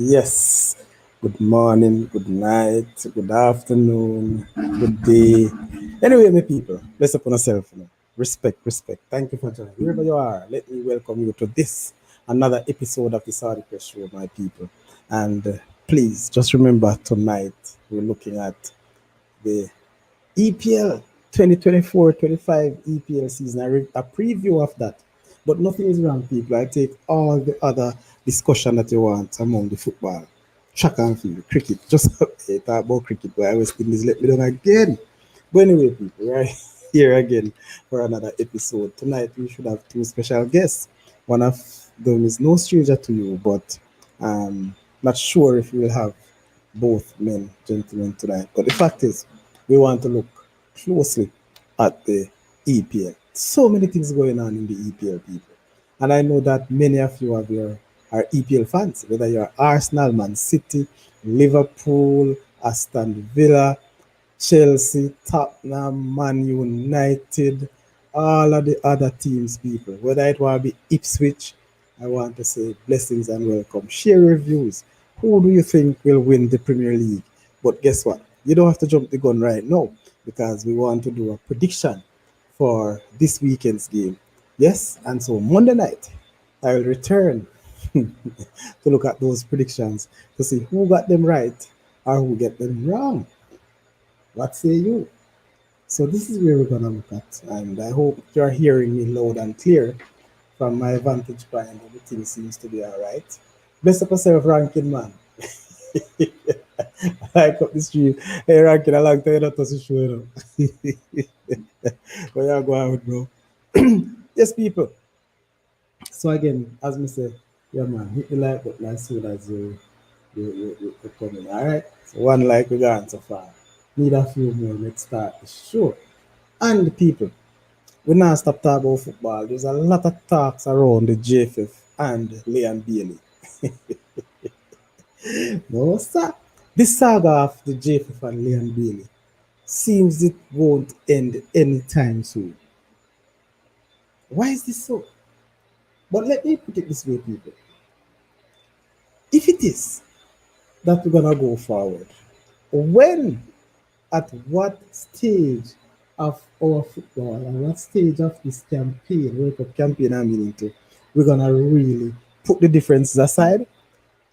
Yes. Good morning, good night, good afternoon, good day. Anyway, my people, bless upon yourself. Respect, respect. Thank you for joining. Wherever you are, let me welcome you to this another episode of the Saudichress show, my people. And please just remember tonight we're looking at the EPL 2024-25 EPL season. A preview of that. But nothing is wrong, people. I take all the other discussion that you want among the football, track and field, cricket. Just talk about cricket, but I was thinking this let me down again. But anyway, people, right here again for another episode. Tonight we should have two special guests. One of them is no stranger to you, but not sure if we will have both men, gentlemen tonight. But the fact is, we want to look closely at the EPL. So many things going on in the EPL, people. And I know that many of you are EPL fans, whether you're Arsenal, Man City, Liverpool, Aston Villa, Chelsea, Tottenham, Man United, all of the other teams, people. Whether it will be Ipswich, I want to say blessings and welcome. Share reviews. Who do you think will win the Premier League? But guess what? You don't have to jump the gun right now because we want to do a prediction for this weekend's game. Yes, and so Monday night, I will return to look at those predictions to see who got them right or who get them wrong. What say you? So this is where we're gonna look at, and I hope you're hearing me loud and clear from my vantage point. Everything seems to be all right. Best of yourself, ranking man. Like up the street, hey ranking, I like to not to show you know. Where you go out, bro? Yes, people. So again, as me say, yeah man, hit the like button as soon as you come in. All right. So one like we got so far. Need a few more. Let's start the show. And the people, we now stop talking about football. There's a lot of talks around the JFF and Leon Bailey. No, sir. This saga of the JFF and Leon Bailey seems it won't end anytime soon. Why is this so? But let me put it this way, people. If it is that we're gonna go forward, when, at what stage of our football and what stage of this campaign, World Cup campaign I'm into, we're gonna really put the differences aside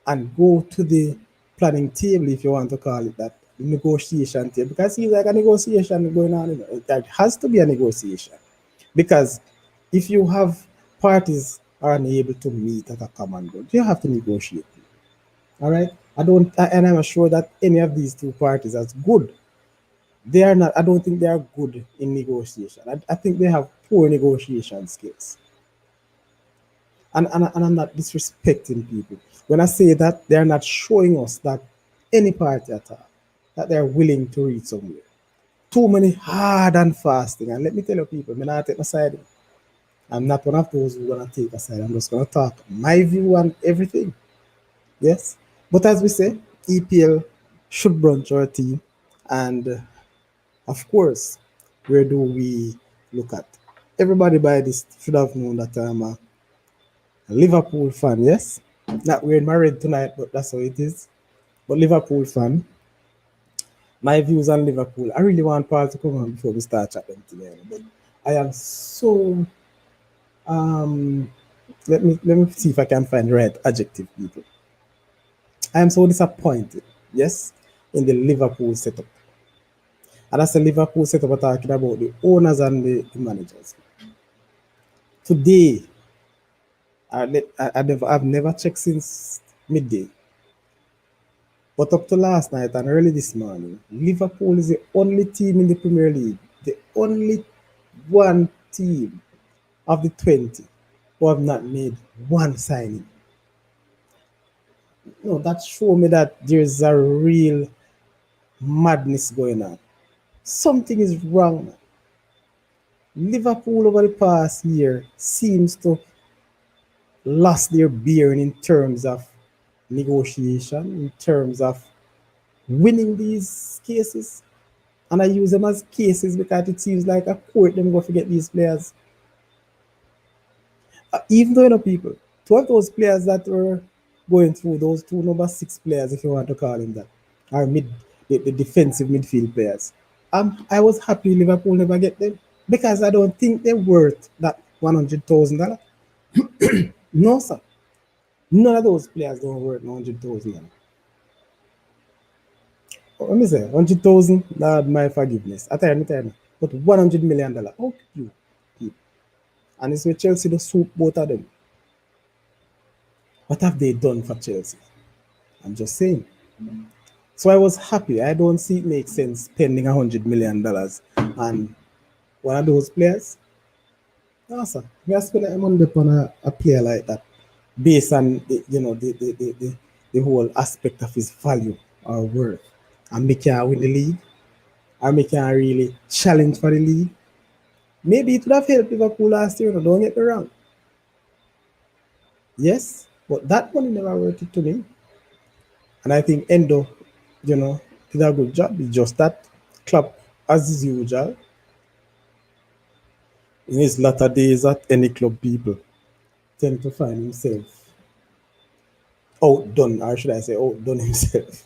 and go to the planning table, if you want to call it that, the negotiation table, because it's like a negotiation going on. There has to be a negotiation because if you have parties are unable to meet at a common goal, you have to negotiate. All right. And I'm sure that any of these two parties as good. They are not. I don't think they are good in negotiation. I think they have poor negotiation skills. And I'm not disrespecting people when I say that they are not showing us that any party at all that they are willing to reach somewhere. Too many hard and fasting. And let me tell you, people, I'm not take my side. I'm not one of those who are gonna take a side. I'm just gonna talk my view on everything. Yes. But as we say, EPL should brunch our team. And of course, where do we look at? Everybody by this should have known that I'm a Liverpool fan, yes? Not wearing my red tonight, but that's how it is. But Liverpool fan, my views on Liverpool, I really want Paul to come on before we start chatting today. But I am so um let me see if I can find the right adjective, people. I am so disappointed, yes, in the Liverpool setup. And that's the Liverpool setup we're talking about the owners and the managers. Today, I've never checked since midday. But up to last night and early this morning, Liverpool is the only team in the Premier League, the only one team of the 20 who have not made one signing. No, that show me that there's a real madness going on. Something is wrong. Liverpool over the past year seems to lost their bearing in terms of negotiation, in terms of winning these cases. And I use them as cases because it seems like a court them go forget these players. Even though people, two of those players that were going through those two number six players, if you want to call him that, or the defensive midfield players. I was happy Liverpool never get them because I don't think they're worth that $100,000. No, sir. None of those players don't worth 100,000. Let me say 100,000. Lord, my forgiveness. I tell you, but $100 million. How could you keep? And it's with Chelsea the soup both of them. What have they done for Chelsea? I'm just saying. So I was happy. I don't see it make sense spending $100 million on one of those players. No, sir. We are spending money upon a player like that based on the whole aspect of his value or worth. And we can win the league, or we can really challenge for the league. Maybe it would have helped Liverpool last year, no, don't get me wrong. Yes, but that money never worth it to me. And I think Endo, did a good job. It's just that Klopp, as is usual, in his latter days at any club, people tend to find himself outdone, or should I say outdone himself.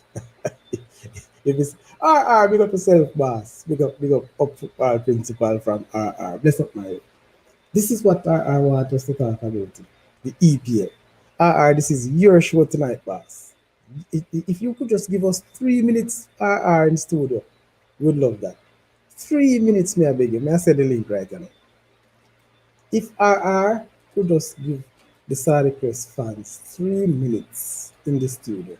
If it's RR, big up yourself, boss. Big up football principal from RR. Bless up my. This is what RR want us to talk about. The EPL. RR, this is your show tonight, boss. If you could just give us 3 minutes RR in studio, we would love that. 3 minutes, may I beg you. May I say the link right now? If RR could just give the Saudichress fans 3 minutes in the studio,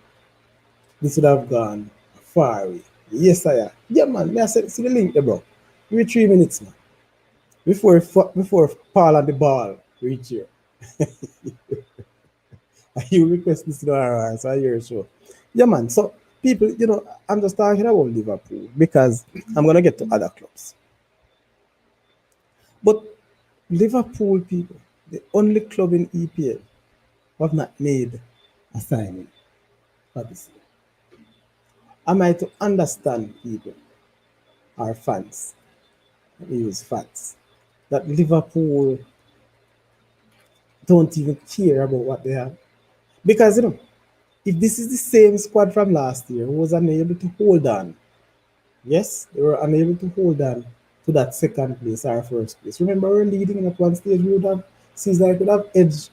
this would have gone far away. Yes, I am. Yeah, man. May I say, see the link there, bro? Give me 3 minutes, man. Before Paul and the ball reach here. You request this to RR, so I hear it show. Yeah, man. So people, I'm just talking about Liverpool because I'm gonna get to other clubs. But Liverpool people, the only club in EPL who have not made a signing for this year. Am I to understand people, our fans, we use fans, that Liverpool don't even care about what they have? Because if this is the same squad from last year who was unable to hold on, yes, they were unable to hold on to that second place or first place. Remember, we were leading in at one stage, we would have seems like we would have edged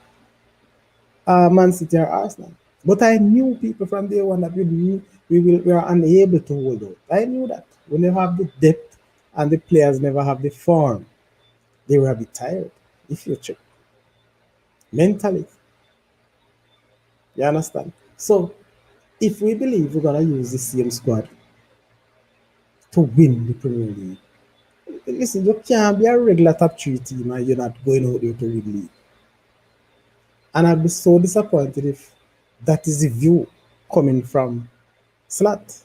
Man City or Arsenal. But I knew people from day one that we are unable to hold out. I knew that. We never have the depth and the players never have the form. They were a bit tired, if you check. Mentally. You understand? So if we believe we're gonna use the same squad to win the Premier League, listen, you can't be a regular top three team and you're not going out there to win league. And I'd be so disappointed if that is the view coming from Slat.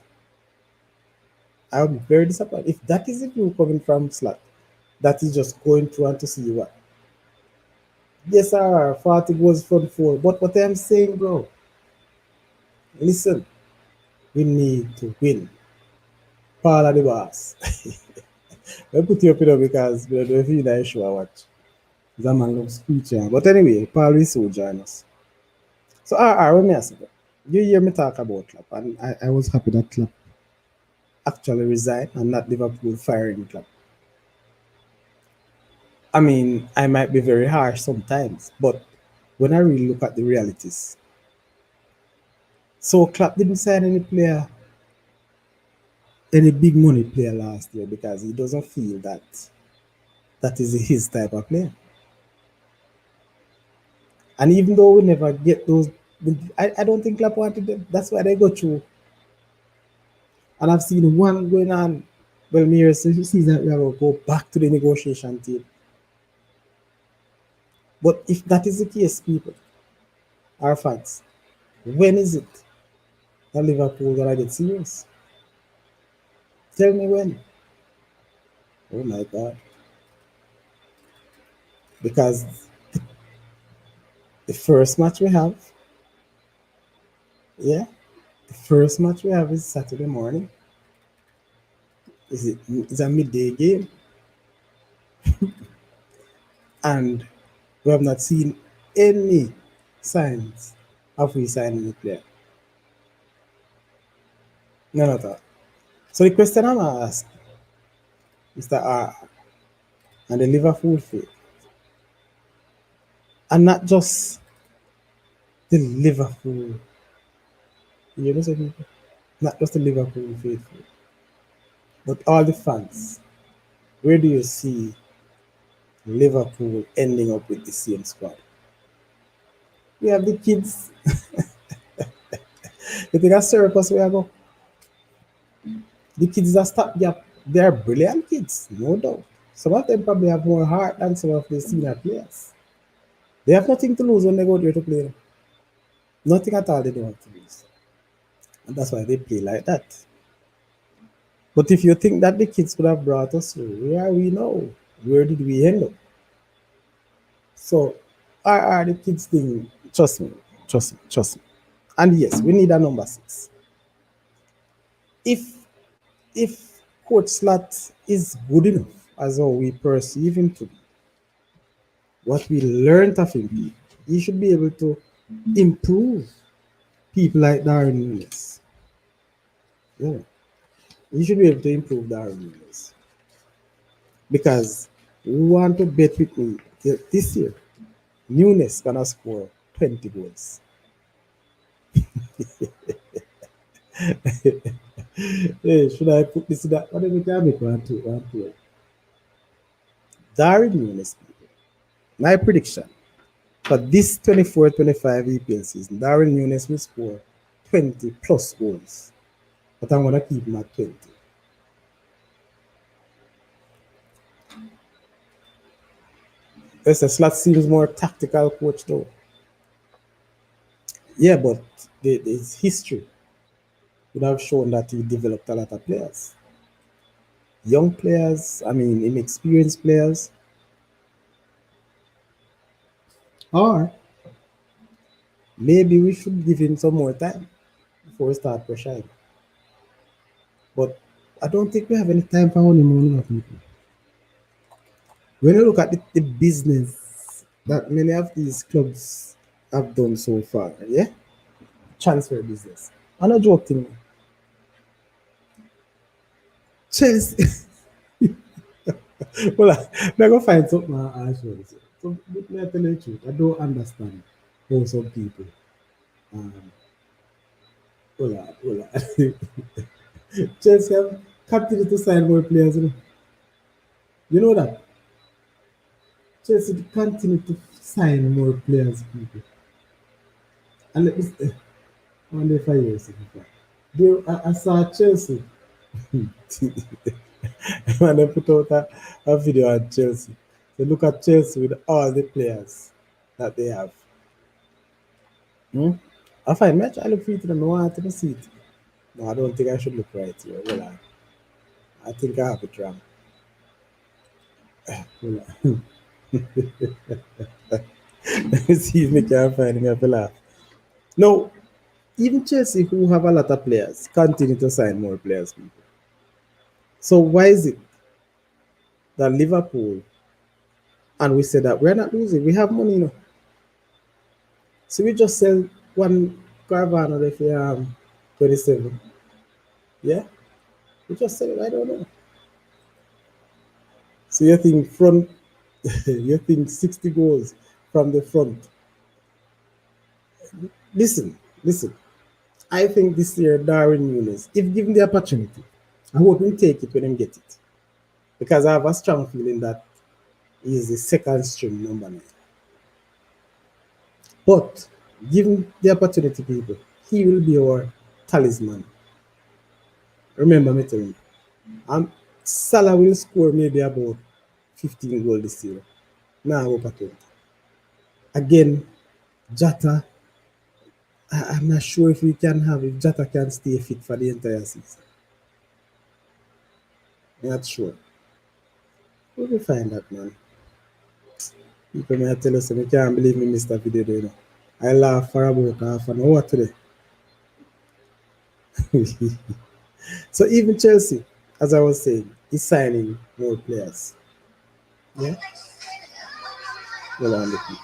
I would be very disappointed if that is the view coming from Slat. That is just going through and to see what. Yes, sir, 40 goals for four. But what I'm saying, bro, listen, we need to win. Paul of the boss. I put you up here because we don't feel that show I watch. That man looks preacher. But anyway, Paul is so join us. So, let me ask you. You hear me talk about Klopp, and I was happy that Klopp actually resigned and not Liverpool firing Klopp. I mean, I might be very harsh sometimes, but when I really look at the realities, so Klopp didn't sign any player, any big money player last year because he doesn't feel that that is his type of player. And even though we never get those, I don't think Klopp wanted them. That's why they go through. And I've seen one going on. Well, me sees that we have to go back to the negotiation table. But if that is the case, people, our fans, when is it that Liverpool gonna get serious? Tell me when. Oh my God. Because the first match we have, yeah, the first match we have is Saturday morning. It's a midday game, and we have not seen any signs. Have we signed any player? None at all. So the question I'm gonna ask Mr. R and the Liverpool faith, and not just the Liverpool, you know, some people, not just the Liverpool faithful, but all the fans. Where do you see Liverpool ending up with the same squad? We have the kids. You think that's circus where I go? The kids that stop gap, they're brilliant kids, no doubt. Some of them probably have more heart than some of the senior players. They have nothing to lose when they go there to play. Nothing at all they don't have to lose. And that's why they play like that. But if you think that the kids could have brought us through, where are we now? Where did we end up? So, are the kids thing, trust me, trust me, trust me. And yes, we need a number six. If if Coach Slat is good enough as how we perceive him to be, what we learned of him, he should be able to improve people like Darren Nunes. Yeah, he should be able to improve Darren Nunes because we want to bet with me this year. Nunes gonna score 20 goals. Hey, should I put this in that? What do we can make one, two, one, two? Darren Nunes, people. My prediction for this 24-25 EPL season, Darren Nunes will score 20 plus goals. But I'm gonna keep him at 20. Yes, the slot seems more tactical coach though. Yeah, but his history would have shown that he developed a lot of players. Young players, I mean inexperienced players. Or maybe we should give him some more time before we start pressuring. But I don't think we have any time for honeymoon, people. When you look at the business that many of these clubs have done so far, yeah, transfer business. I'm not joking. Chelsea, well, I'm gonna find something I show you. So, let me tell you the truth. I don't understand how some people, um, well, Chelsea have continued to sign more players. You know that Chelsea continue to sign more players, people. And let me say, I wonder if I hear something. I saw Chelsea. When they put out a video on Chelsea. They look at Chelsea with all the players that they have. Hmm? I find match I look for it and I want to see it. No, I don't think I should look right here. Well, I think I have it wrong. Well, let me see if we can find me a laugh. No, even Chelsea, who have a lot of players, continue to sign more players. People. So why is it that Liverpool and we say that we're not losing, we have money, So we just sell one Carvana for 27. Yeah? We just sell it, I don't know. So you think front you think 60 goals from the front. Listen. I think this year Darwin Nunes, if given the opportunity, I hope he'll take it when he get it. Because I have a strong feeling that he is the second string number 9. But given the opportunity, people, he will be our talisman. Remember me telling you. Salah will score maybe about 15 goals this year. Now over 20. Again, Jata, I'm not sure if we can have if Jata can stay fit for the entire season. I'm not sure. We will find that, man. People may tell us, I can't believe me missed that video there. I laughed for about half an hour today. So even Chelsea, as I was saying, is signing more players. Yeah, well, on the people.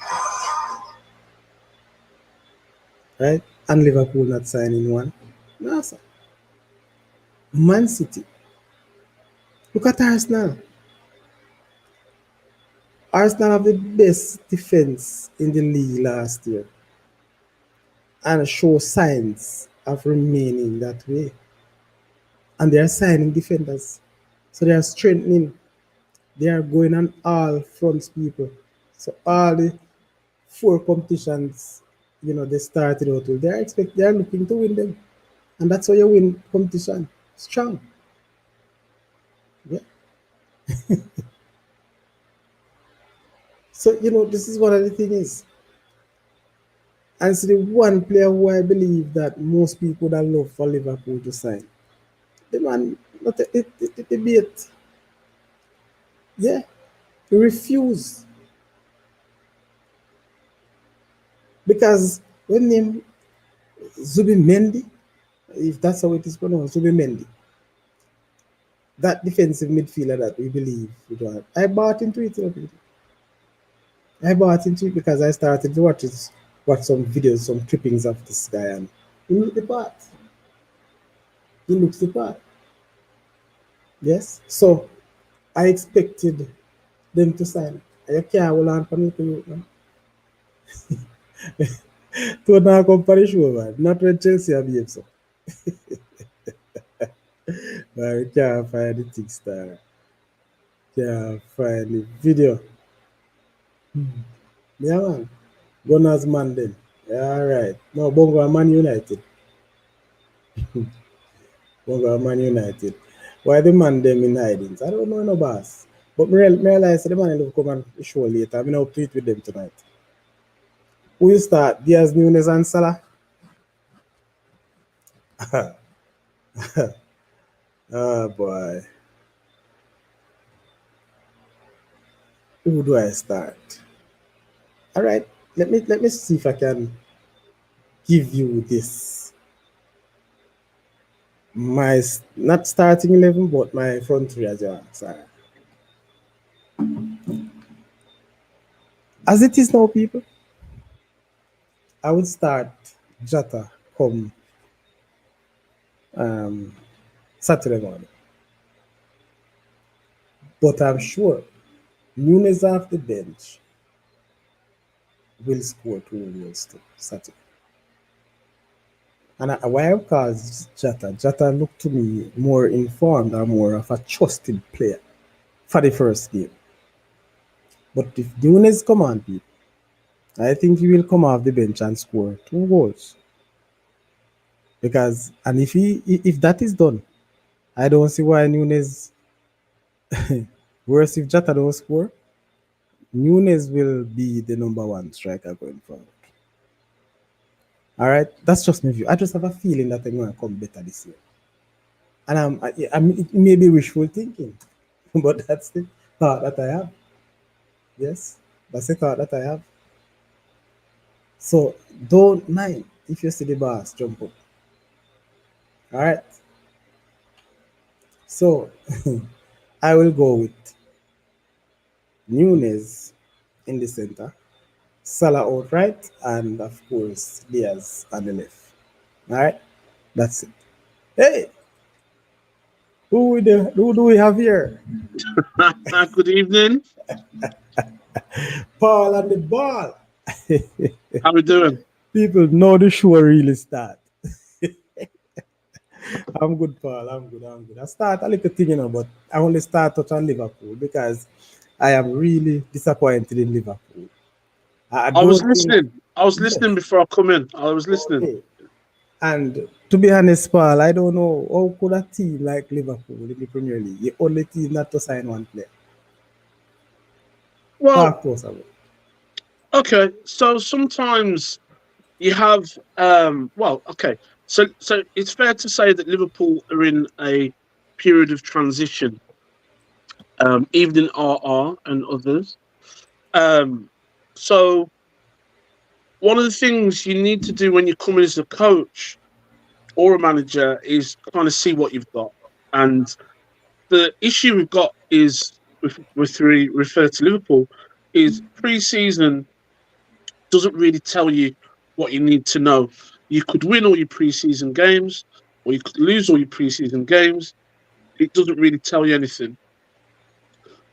right? And Liverpool not signing one. No, sir. Man City. Look at Arsenal. Arsenal have the best defense in the league last year and show signs of remaining that way. And they are signing defenders. So they are strengthening. They are going on all fronts, people. So all the four competitions, they started out with, they are looking to win them. And that's how you win competition. Strong. Yeah. So, this is what the thing is. And so the one player who I believe that most people that love for Liverpool to sign. The man, not the debate. Yeah. He refused. Because when name Zubimendi, if that's how it is pronounced, Zubimendi, that defensive midfielder that we believe we don't have, I bought into it. I bought into it because I started to watch some videos, some clippings of this guy, and he looked the part. He looks the part. Yes. So I expected them to sign. I can't hold on for me to you, man. To now come for the show, man. Not when Chelsea are behave so. But we can't find the thing star. Can't find the video. Yeah, man. Gunners man then. Yeah, all right. No, Bongo Man United. Bongo Man United. Why the man them in hiding? I don't know no boss. But me realize the man will come and show later. I'm going to tweet with them tonight. Who you start? Diaz, Nunes and Salah? Oh boy. Who do I start? All right. Let me see if I can give you this. My not starting 11, but my front three as you ask. All right. As it is now, people, I would start Jota come um, Saturday morning. But I'm sure Nunes off the bench will score two goals to Saturday. And why I call Jota, Jota looked to me more informed or more of a trusted player for the first game. But if Nunes come on, people, I think he will come off the bench and score two goals. Because and if that is done, I don't see why Nunes worse if Jota don't score. Nunes will be the number one striker going forward. All right, that's just my view. I just have a feeling that I'm going to come better this year, and it may be wishful thinking, but that's the thought that I have. Yes, that's the thought that I have. So don't mind if you see the bars jump up. All right. So I will go with Nunes in the center, Salah outright, and of course Diaz on the left. All right, that's it. Hey, who do we have here? Good evening. Paul and the ball. How we doing? People know the show really start. I'm good, Paul. I'm good. I'm good. I start a little thing, but I only start touch on Liverpool because I am really disappointed in Liverpool. I I was don't think listening. I was listening yes. before I come in. I was listening. Okay. And to be honest, Paul, I don't know how could a team like Liverpool in the Premier League, the only team not to sign one player. Well, Talk to us about it. okay. So sometimes you have well, okay. So it's fair to say that Liverpool are in a period of transition. Even in RR and others. Um, so one of the things you need to do when you come in as a coach or a manager is kind of see what you've got. And the issue we've got is with refer to Liverpool is pre-season doesn't really tell you what you need to know. You could win all your preseason games, or you could lose all your preseason games. It doesn't really tell you anything.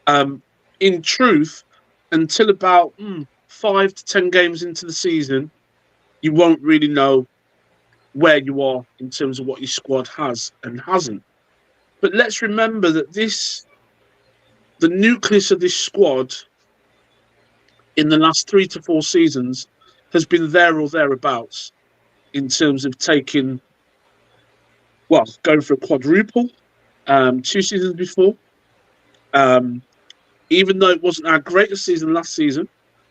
In truth, until about 5 to 10 games into the season, you won't really know where you are in terms of what your squad has and hasn't. But let's remember that the nucleus of this squad in the last 3 to 4 seasons has been there or thereabouts in terms of going for a quadruple 2 seasons before. Even though it wasn't our greatest season last season,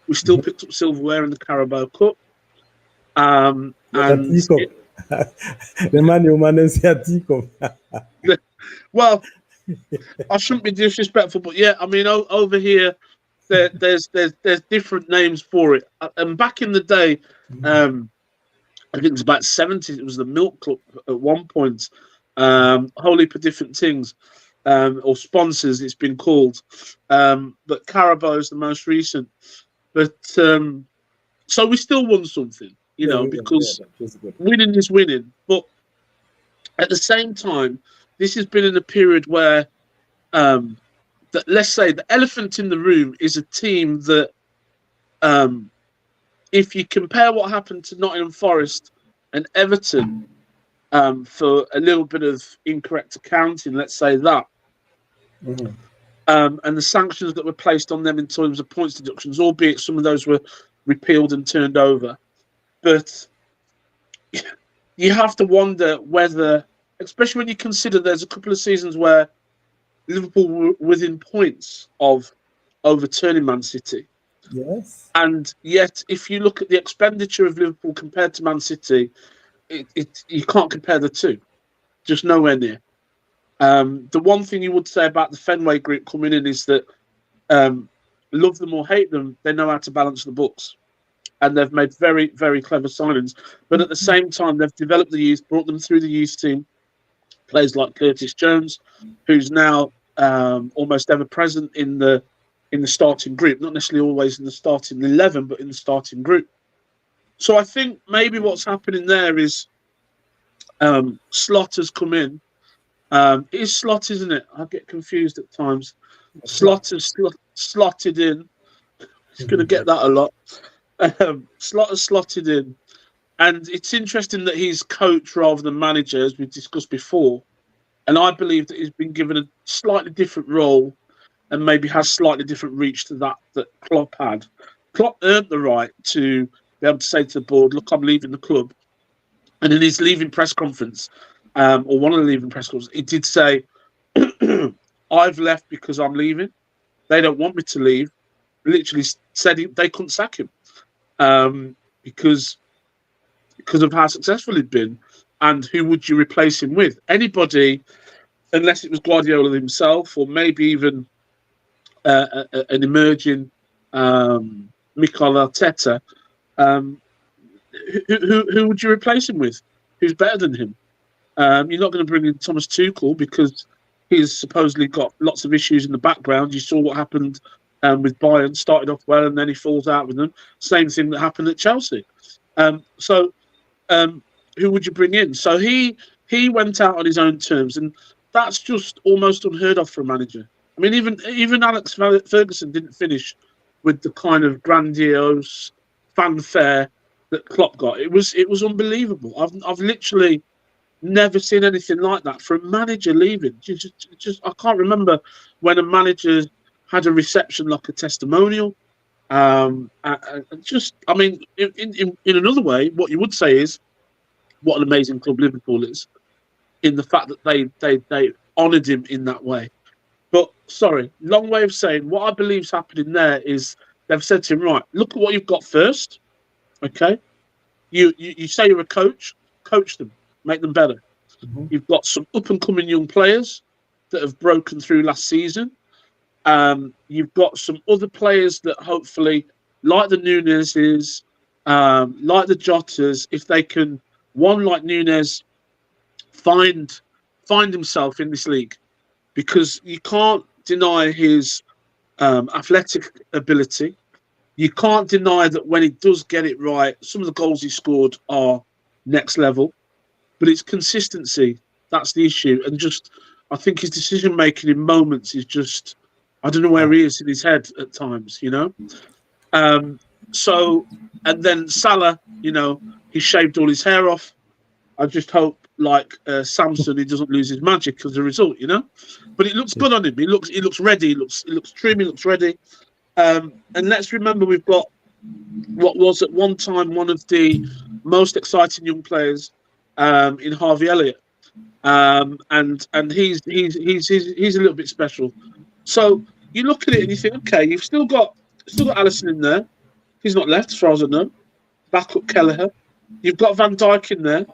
we still picked up silverware in the Carabao Cup. Like a teacup. The man, you man, them say a teacup. Well, I shouldn't be disrespectful, but yeah, I mean, over here, there's different names for it. And back in the day, I think it was about 70s. It was the Milk Club at one point. Whole heap of different things, or sponsors. It's been called, but Carabao is the most recent. But so we still won something, because winning is winning. But at the same time, this has been in a period where, let's say, the elephant in the room is a team that, if you compare what happened to Nottingham Forest and Everton, for a little bit of incorrect accounting, let's say that, and the sanctions that were placed on them in terms of points deductions, albeit some of those were repealed and turned over. But you have to wonder whether, especially when you consider there's a couple of seasons where Liverpool were within points of overturning Man City. Yes. And yet, if you look at the expenditure of Liverpool compared to Man City, you can't compare the two. Just nowhere near. The one thing you would say about the Fenway Group coming in is that, love them or hate them, they know how to balance the books. And they've made very, very clever signings. But at the same time, they've developed the youth, brought them through the youth team. Players like Curtis Jones, who's now almost ever present in the starting group. Not necessarily always in the starting 11, but in the starting group. So I think maybe what's happening there is Slot has come in. It is Slot, isn't it? I get confused at times. Slot has slotted in. He's going to get that a lot. Slot has slotted in. And it's interesting that he's coach rather than manager, as we discussed before. And I believe that he's been given a slightly different role and maybe has slightly different reach to that Klopp had. Klopp earned the right to be able to say to the board, look, I'm leaving the club. And in his leaving press conference, or one of the leaving press conferences, he did say, I've left because I'm leaving. They don't want me to leave. Literally said they couldn't sack him because of how successful he'd been. And who would you replace him with? Anybody, unless it was Guardiola himself, or maybe even an emerging Mikel Arteta. Who would you replace him with? Who's better than him? You're not going to bring in Thomas Tuchel because he's supposedly got lots of issues in the background. You saw what happened with Bayern. Started off well and then he falls out with them. Same thing that happened at Chelsea. So who would you bring in? So he went out on his own terms, and that's just almost unheard of for a manager. I mean, even Alex Ferguson didn't finish with the kind of grandiose fanfare that Klopp got. It was unbelievable. I've literally never seen anything like that for a manager leaving. Just I can't remember when a manager had a reception like a testimonial. I mean, in another way, what you would say is what an amazing club Liverpool is, in the fact that they honoured him in that way. But sorry, long way of saying what I believe is happening there is they've said to him, right, look at what you've got first. Okay, you say you're a coach them, make them better. Mm-hmm. You've got some up and coming young players that have broken through last season. You've got some other players that hopefully, like the Nunez's, like the Jotas, if they can, one like Nunez, find himself in this league, because you can't deny his athletic ability. You can't deny that when he does get it right, some of the goals he scored are next level, but it's consistency. That's the issue. And just, I think his decision making in moments is just, I don't know where he is in his head at times, you know? So, and then Salah, you know, he shaved all his hair off. I just hope, like Samson, he doesn't lose his magic as a result, you know. But it looks good on him. He looks ready. He looks trim. He looks ready. And let's remember, we've got what was at one time one of the most exciting young players in Harvey Elliott, and he's a little bit special. So you look at it and you think, okay, you've still got Alisson in there. He's not left, as far as I know. Backup Kelleher. You've got Van Dijk in there.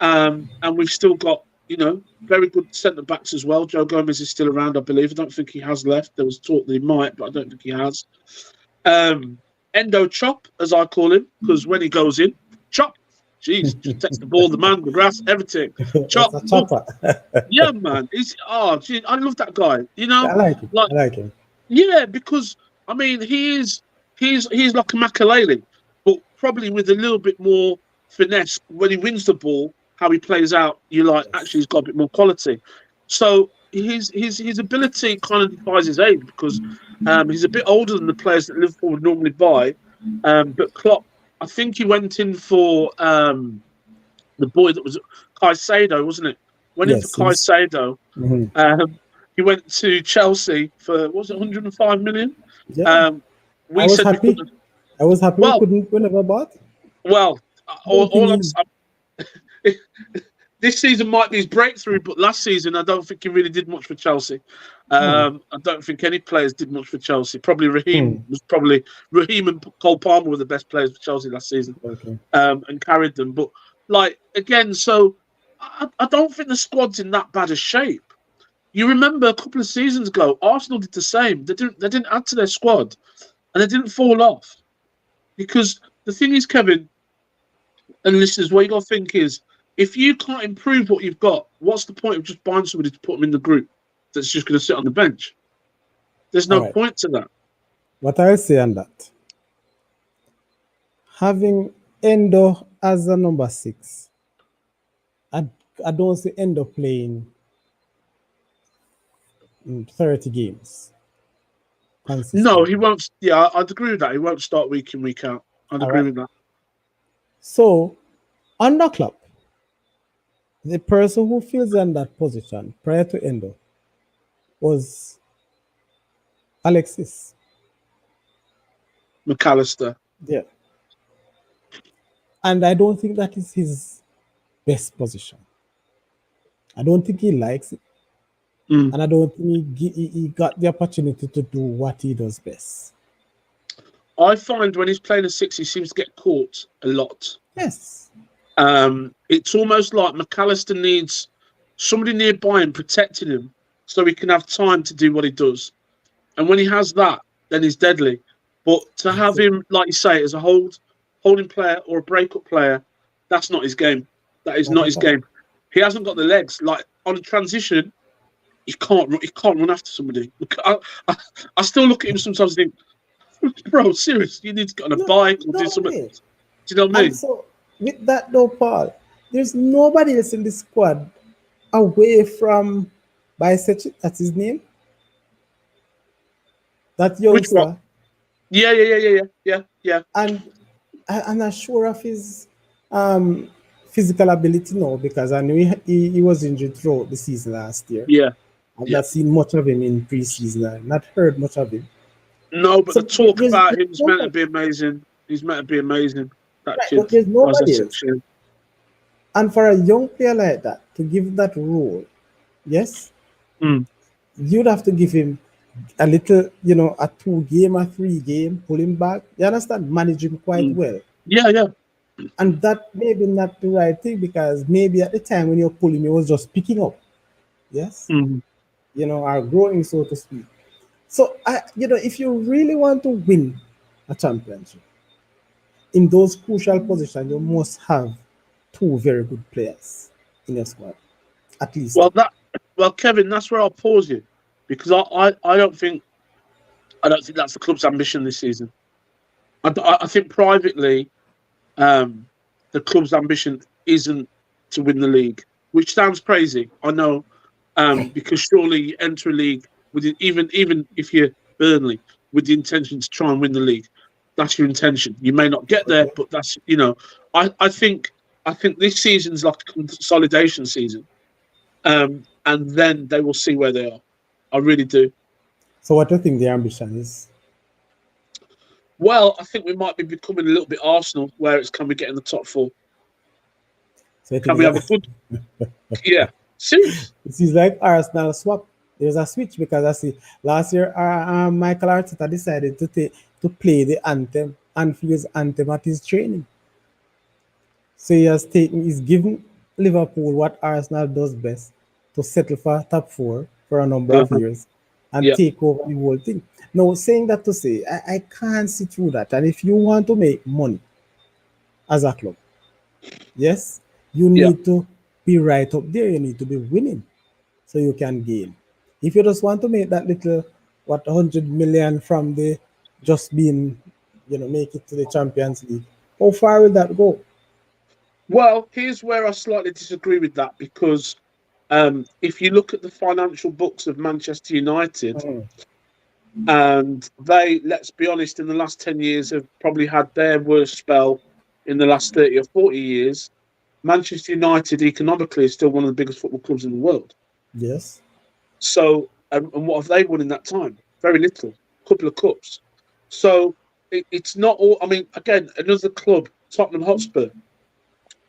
And we've still got, you know, very good centre backs as well. Joe Gomez is still around, I believe. I don't think he has left. There was talk that he might, but I don't think he has. Endo Chop, as I call him, because when he goes in, chop. Jeez, just takes the ball, the man, the grass, everything. Chop. Yeah, man. Geez, I love that guy. You know, I like him. I like him. Yeah, because I mean, he's like a Makalele, but probably with a little bit more finesse when he wins the ball. How he plays out, you're like, actually, he's got a bit more quality. So his ability kind of defies his age, because he's a bit older than the players that Liverpool would normally buy. But Klopp, I think he went in for the boy that was Caicedo, wasn't it? Went in for Caicedo. He went to Chelsea for, was it 105 million? Yeah. I was happy. Well, we couldn't win ever bought. Well, this season might be his breakthrough, but last season I don't think he really did much for Chelsea. I don't think any players did much for Chelsea. Probably Raheem and Cole Palmer were the best players for Chelsea last season, and carried them. But like again, so I don't think the squad's in that bad a shape. You remember a couple of seasons ago, Arsenal did the same. They didn't add to their squad, and they didn't fall off. Because the thing is, Kevin and listeners, what you got to think is, if you can't improve what you've got, what's the point of just buying somebody to put them in the group that's just going to sit on the bench? There's no point to that. What I'll say on that, having Endo as a number 6, I don't see Endo playing 30 games. No, he won't. Yeah, I'd agree with that. He won't start week in, week out. I'd agree with that. So, under Klopp, the person who fills in that position prior to Endo was Alexis McAllister. Yeah. And I don't think that is his best position. I don't think he likes it. And I don't think he got the opportunity to do what he does best. I find when he's playing a 6, he seems to get caught a lot. Yes. It's almost like McAllister needs somebody nearby him protecting him so he can have time to do what he does. And when he has that, then he's deadly. But to have him, like you say, as a holding player or a breakup player, that's not his game. That is not his game. He hasn't got the legs. Like on a transition, he can't run after somebody. I still look at him sometimes and think, bro, seriously, you need to get on a bike or do something. Do you know what I mean? And so with that though, Paul, there's nobody else in the squad away from Bisech, that's his name. That youngster. Yeah. And I'm not sure of his physical ability now, because I knew he was injured throughout the season last year. Yeah. I've not seen much of him in preseason. I've not heard much of him. No, but so the talk about him is meant to be amazing. He's meant to be amazing. That kid. But there's nobody else. And for a young player like that, to give that role, yes, you'd have to give him a little, a 2-game or 3-game, pull him back. You understand? Manage him quite well. Yeah. And that maybe not the right thing, because maybe at the time when you're pulling, he was just picking up. Yes? Are growing, so to speak. So, if you really want to win a championship, in those crucial positions, you must have 2 very good players in your squad, at least. Well, Kevin, that's where I'll pause you, because I don't think that's the club's ambition this season. I think privately, the club's ambition isn't to win the league, which sounds crazy. I know, because surely you enter a league with even if you're Burnley with the intention to try and win the league, that's your intention. You may not get there, Okay. but that's I think this season's like a consolidation season, and then they will see where they are. I really do. So what do you think the ambition is? Well, I think we might be becoming a little bit Arsenal, where it's can we get in the top four? So I Can think we have that a good? Yeah, serious. it is like Arsenal swap. There's a switch because I see last year Michael Arteta decided to play the anthem, Anfield's anthem at his training. So he's given Liverpool what Arsenal does best to settle for top four for a number of Uh-huh. years and Yeah. take over the whole thing. Now, saying that to say, I can't see through that. And if you want to make money as a club, yes, you Yeah. need to be right up there. You need to be winning so you can gain. If you just want to make that little, 100 million from the just being, make it to the Champions League, how far will that go? Well, here's where I slightly disagree with that because if you look at the financial books of Manchester United, Mm, and they, let's be honest, in the last 10 years have probably had their worst spell in the last 30 or 40 years. Manchester United economically is still one of the biggest football clubs in the world. yes. So, and what have they won in that time? Very little, a couple of cups. So it's not all. I mean, again, another club, Tottenham Hotspur.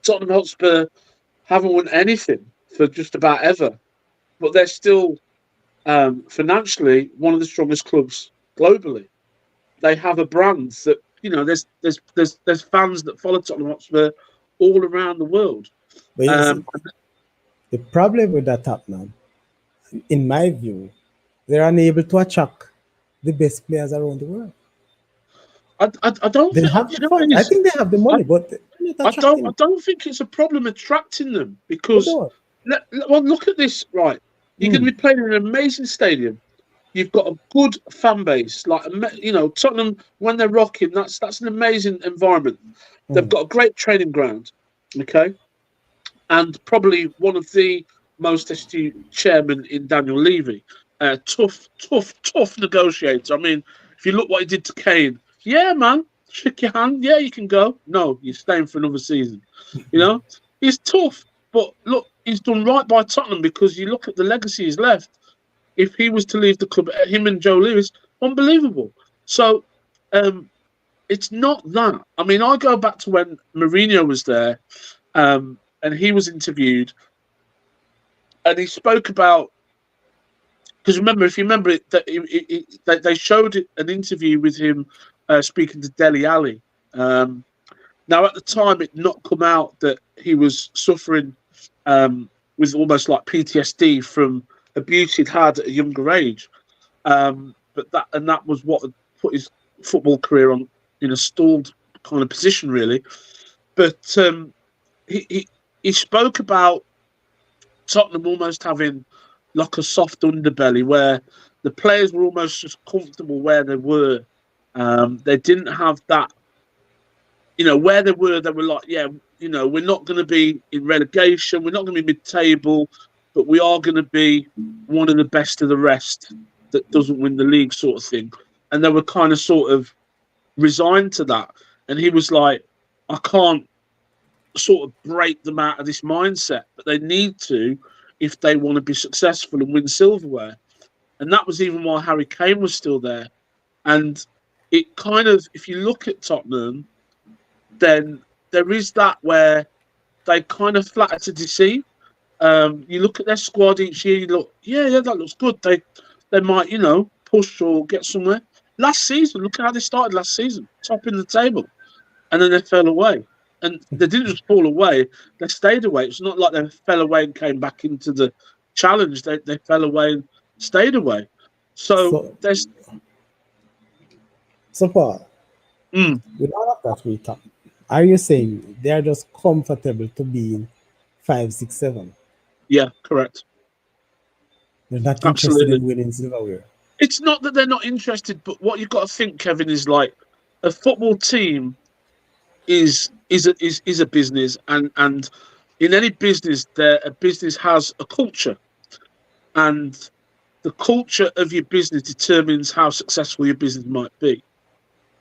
Tottenham Hotspur haven't won anything for just about ever, but they're still financially one of the strongest clubs globally. They have a brand that there's fans that follow Tottenham Hotspur all around the world. But you see, Um, the problem with that Tottenham, in my view, they're unable to attract the best players around the world. I don't They think. have You the know what it fund. I is? think they have the I, money, but they're not I attracting. don't think it's a problem attracting them But because don't. well, look at this. Right, you're going Mm, to be playing in an amazing stadium. You've got a good fan base, like Tottenham when they're rocking. That's an amazing environment. They've mm. got a great training ground, okay, and probably one of the most astute chairmen in Daniel Levy. Tough negotiator. I mean, if you look what he did to Kane, yeah, man, shake your hand. Yeah, you can go. No, you're staying for another season. You know, he's tough, but look, he's done right by Tottenham because you look at the legacy he's left. If he was to leave the club, him and Joe Lewis, unbelievable. So, it's not that. I mean, I go back to when Mourinho was there, and he was interviewed, and he spoke about because remember, if you remember it, that they showed an interview with him speaking to Dele Alli. Um, Now, at the time, it not come out that he was suffering with almost like PTSD from abuse he'd had at a younger age. But that was what had put his football career on in a stalled kind of position, really. But he, he he spoke about Tottenham almost having like a soft underbelly where the players were almost just comfortable where they were. They didn't have that, where they were like, yeah, we're not going to be in relegation, we're not going to be mid-table, but we are going to be one of the best of the rest that doesn't win the league, sort of thing. And they were kind of sort of resigned to that. And he was like, I can't sort of break them out of this mindset, but they need to if they want to be successful and win silverware. And that was even while Harry Kane was still there. And it kind of, if you look at Tottenham, then there is that where they kind of flatter to deceive. You look at their squad each year, you look, yeah, that looks good. They might, push or get somewhere. Last season, look at how they started last season, top in the table. And then they fell away. And they didn't just fall away, they stayed away. It's not like they fell away and came back into the challenge. They fell away and stayed away. So So, there's so far, mm, with all of that we talk, are you saying they are just comfortable to be in 5, 6, 7? yeah, correct. They're not interested Absolutely. in winning silverware. It's not that they're not interested, but what you've got to think, Kevin, is like a football team is a business, and in any business, a business has a culture, and the culture of your business determines how successful your business might be.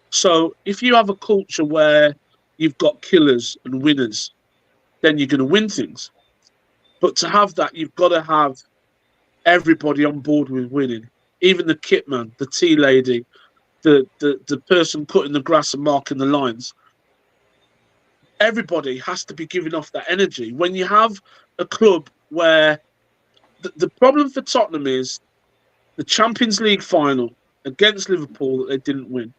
So if you have a culture where you've got killers and winners, then you're going to win things. But to have that, you've got to have everybody on board with winning, even the kit man, the tea lady, the person cutting the grass and marking the lines. Everybody has to be giving off that energy. When you have a club where the problem for Tottenham is the Champions League final against Liverpool that they didn't win.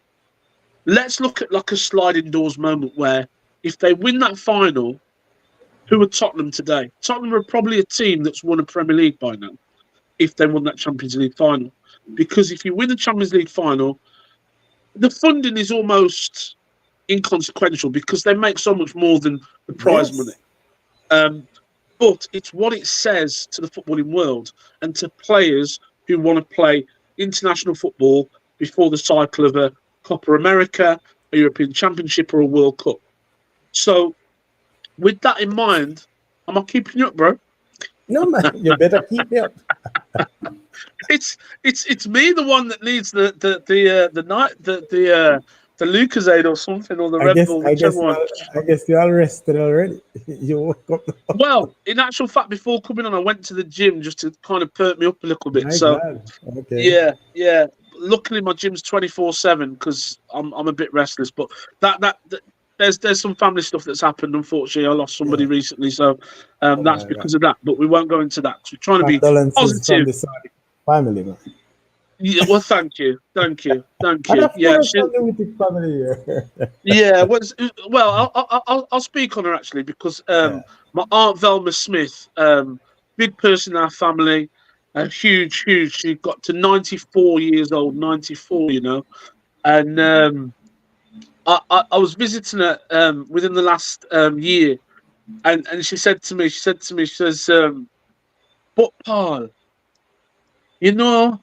Let's look at like a sliding doors moment where if they win that final, who are Tottenham today? Tottenham are probably a team that's won a Premier League by now if they won that Champions League final. Because if you win the Champions League final, the funding is almost inconsequential because they make so much more than the prize money. Yes. But it's what it says to the footballing world and to players who want to play international football before the cycle of a Copa America, a European Championship, or a World Cup. So, with that in mind, am I keeping you up, bro? No, man, you better keep me up. It's me, the one that needs the Lucozade or something, or the I Red guess Bull, I guess whichever you one. all, I guess you all rested already. You woke up. Well, in actual fact, before coming on, I went to the gym just to kind of perk me up a little bit. My So God. Okay. yeah. Luckily, my gym's 24/7 because I'm a bit restless. But that there's some family stuff that's happened. Unfortunately, I lost somebody Yeah. recently, so Oh that's my God. because of that. But we won't go into that. We're trying to be Condolences from positive. the Saudi family, man. Yeah, well, thank you. And of Yeah, course, from the Wittig family here. yeah. Well, I'll speak on her actually because Yeah. my aunt Velma Smith, big person in our family, huge. She got to 94 years old, 94, and I was visiting her within the last year, and she said to me, she says, "But Paul, you know,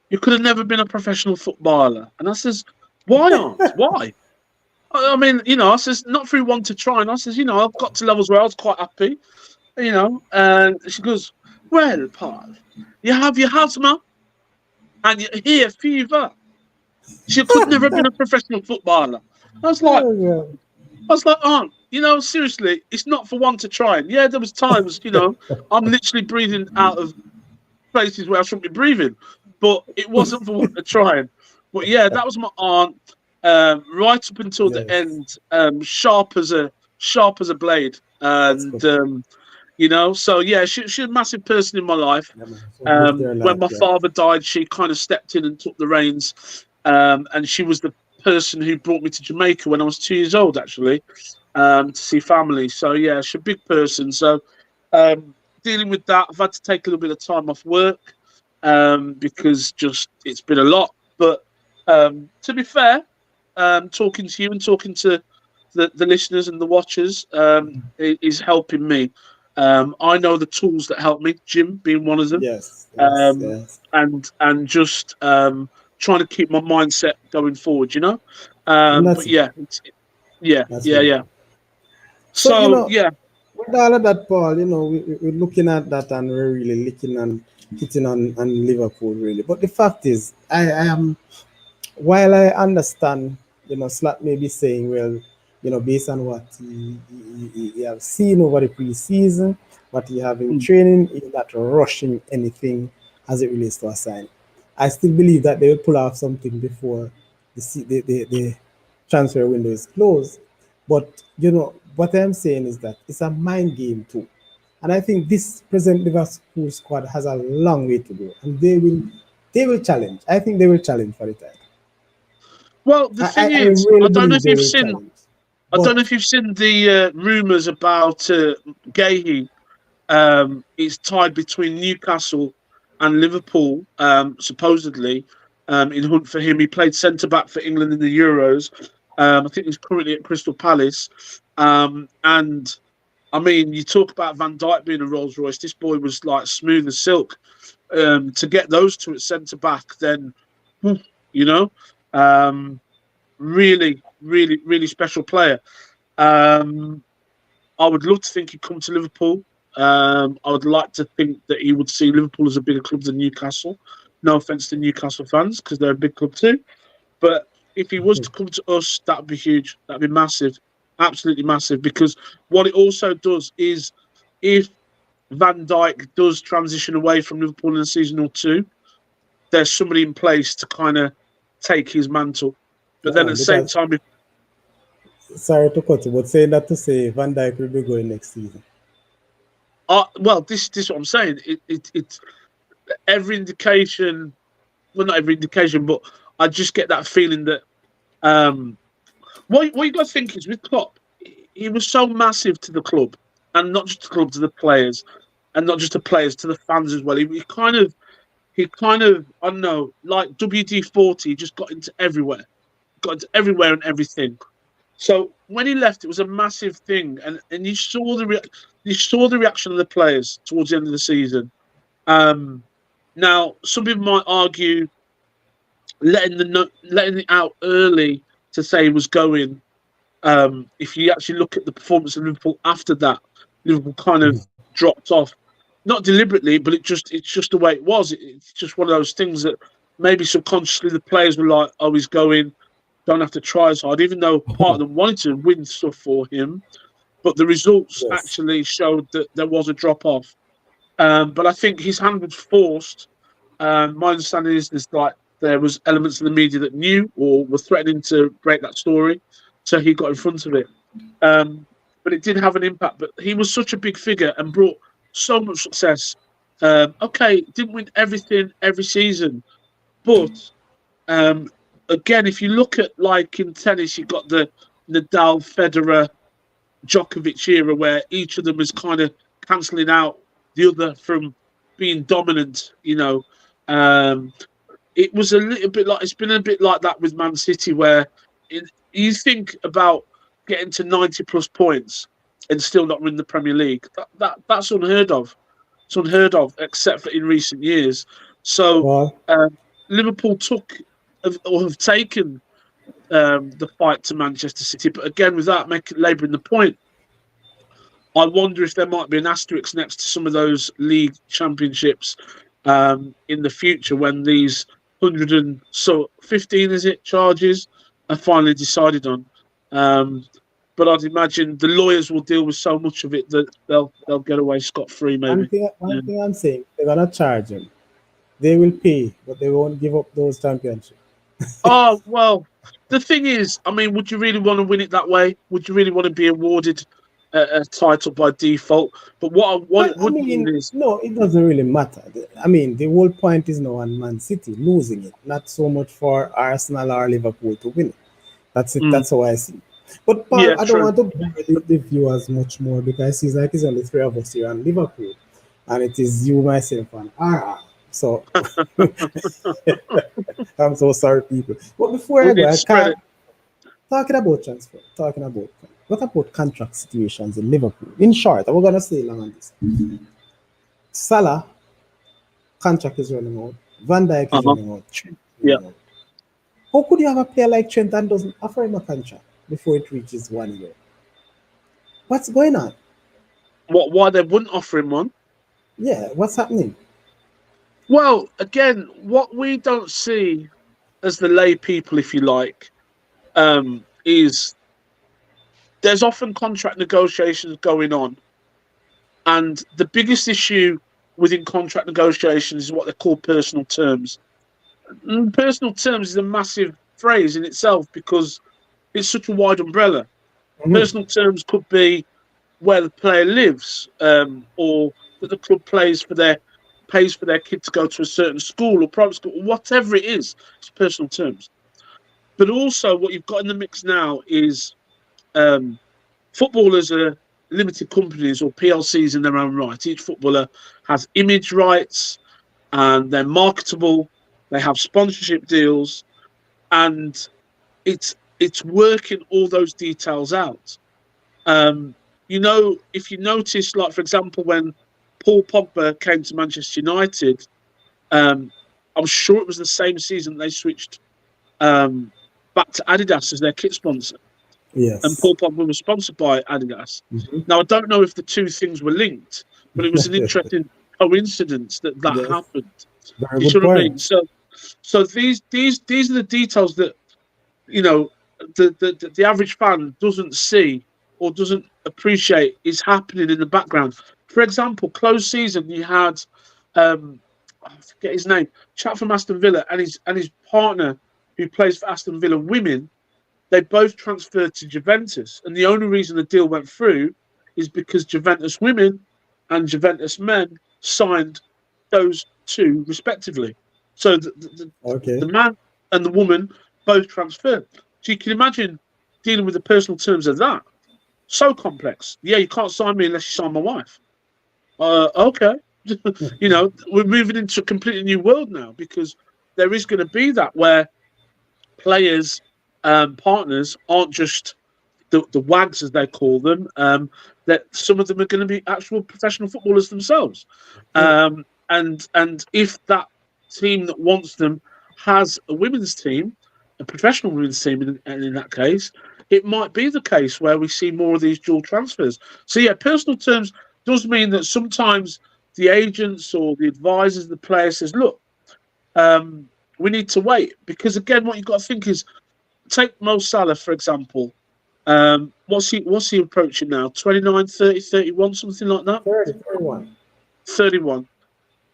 you could have never been a professional footballer." And I says, "Why, aunt? Why?" I mean, I says, not through one to try. And I says, I've got to levels where I was quite happy, And she goes, "Well, Paul, you have your asthma and your hair fever. She could never have been a professional footballer." I was like, Oh, God. Aunt, seriously, it's not for one to try. And yeah, there was times, I'm literally breathing out of places where I shouldn't be breathing, but it wasn't for one to try. But yeah, that was my aunt. Right up until the Yes. end, sharp as a blade, That's and good. so yeah, she's a massive person in my life. Yeah, man. So live their When life, my yeah. father died, she kind of stepped in and took the reins, and she was the person who brought me to Jamaica when I was 2 years old, actually, to see family. So yeah, she's a big person. So dealing with that, I've had to take a little bit of time off work because just it's been a lot. But to be fair, talking to you and talking to the listeners and the watchers is helping me. I know the tools that help me, gym being one of them, Yes. Yes. um, Yes. and just trying to keep my mindset going forward. And But that's yeah, that's very yeah. good. So, So yeah, with all of that, Paul, we're looking at that and we're really looking and hitting on Liverpool, really. But the fact is, I am, while I understand, Slack may be saying, well, based on what he have seen over the preseason, what he have in mm, training, he's not rushing anything as it relates to a sign. I still believe that they will pull off something before the transfer window is closed. But what I'm saying is that it's a mind game too. And I think this present Liverpool squad has a long way to go. And they will challenge. I think they will challenge for the title. well, the I, thing I, I is, really believe they will challenge. I don't know But if you've seen the rumours about Gahey. It's tied between Newcastle and Liverpool, supposedly, in hunt for him. He played centre back for England in the Euros. I think he's currently at Crystal Palace. And I mean, you talk about Van Dijk being a Rolls Royce. This boy was like smooth as silk. To get those two at centre back, then, you know, um, really, really, really special player. Um, I would love to think he'd come to Liverpool. I would like to think that he would see Liverpool as a bigger club than Newcastle. No offense to Newcastle fans, because they're a big club too. But if he was to come to us, that'd be huge. That'd be massive, absolutely massive. Because what it also does is, if Van Dijk does transition away from Liverpool in a season or two, there's somebody in place to kind of take his mantle. But then at the same Because time, sorry to cut you, but saying that to say Van Dijk will be going next season. well, this is what I'm saying. It's every indication. Well, not every indication, but I just get that feeling that what you got to think is with Klopp, he was so massive to the club, and not just the club, to the players, and not just the players, to the fans as well. He kind of, I don't know, like WD-40, just got into everywhere and everything. So when he left, it was a massive thing, and you saw the reaction of the players towards the end of the season. Now, some people might argue letting it out early to say he was going. If you actually look at the performance of Liverpool after that, Liverpool kind of dropped off, not deliberately, but it's just the way it was. It's just one of those things that maybe subconsciously the players were like, "Oh, he's going. Don't have to try as hard," even though part of them wanted to win stuff for him. But the results actually showed that there was a drop off. But I think his hand was forced. My understanding is like there was elements of the media that knew or were threatening to break that story, so he got in front of it. But it did have an impact. But he was such a big figure and brought so much success. Okay, didn't win everything every season, but again, if you look at, like in tennis, you've got the Nadal, Federer, Djokovic era, where each of them is kind of cancelling out the other from being dominant. It was a little bit like, it's been a bit like that with Man City, where you think about getting to 90 plus points and still not win the Premier League. That's unheard of. It's unheard of, except for in recent years. So Liverpool have taken the fight to Manchester City, but again, without labouring the point, I wonder if there might be an asterisk next to some of those league championships in the future when these 115 charges are finally decided on. But I'd imagine the lawyers will deal with so much of it that they'll get away scot-free. Maybe One thing I'm saying, they're gonna charge him. They will pay, but they won't give up those championships. Oh, well, the thing is, I mean, would you really want to win it that way? Would you really want to be awarded a title by default? But what it would mean is... No, it doesn't really matter. I mean, the whole point is now on Man City losing it, not so much for Arsenal or Liverpool to win it. That's it. That's how I see it. But Paul, I don't want to bother the viewers much more, because it's like it's only three of us here on Liverpool, and it is you, myself, and Ara. So I'm so sorry, people. But before I go, talking about transfer, what about contract situations in Liverpool? In short, we're gonna say long on this. Salah contract is running out. Van Dijk is running out. Trent is running out. How could you have a player like Trent and doesn't offer him a contract before it reaches 1 year? What's going on? Why they wouldn't offer him one? Yeah, what's happening? Well, again, what we don't see as the lay people, if you like, is there's often contract negotiations going on. And the biggest issue within contract negotiations is what they call personal terms. And personal terms is a massive phrase in itself because it's such a wide umbrella. Personal terms could be where the player lives, or that the club pays for their kid to go to a certain school or private school, or whatever it is. It's personal terms. But also what you've got in the mix now is footballers are limited companies or PLCs in their own right. Each footballer has image rights and they're marketable. They have sponsorship deals, and it's working all those details out. If you notice, like, for example, when Paul Pogba came to Manchester United, I'm sure it was the same season they switched back to Adidas as their kit sponsor. and Yes. Paul Pogba was sponsored by Adidas. Hmm. Now I don't know if the two things were linked, but it was an interesting coincidence that that Yes. happened. Very Do you see good what I mean? point. So these are the details that you know the average fan doesn't see or doesn't appreciate is happening in the background. For example, closed season, you had I forget his name, chap from Aston Villa, and his partner who plays for Aston Villa women. They both transferred to Juventus, and the only reason the deal went through is because Juventus women and Juventus men signed those two respectively. So the Okay. man and the woman both transferred. So you can imagine dealing with the personal terms of that. So complex. Yeah, you can't sign me unless you sign my wife. Okay. We're moving into a completely new world now because there is going to be that where players, partners aren't just the wags as they call them. That some of them are going to be actual professional footballers themselves. Yeah. And if that team that wants them has a women's team, a professional women's team, and in that case, it might be the case where we see more of these dual transfers. So yeah, personal terms does mean that sometimes the agents or the advisors of the player says, look, we need to wait because again, what you've got to think is take Mo Salah for example. What's he approaching now? 29, 30, 31, something like that. 30, 31. 31.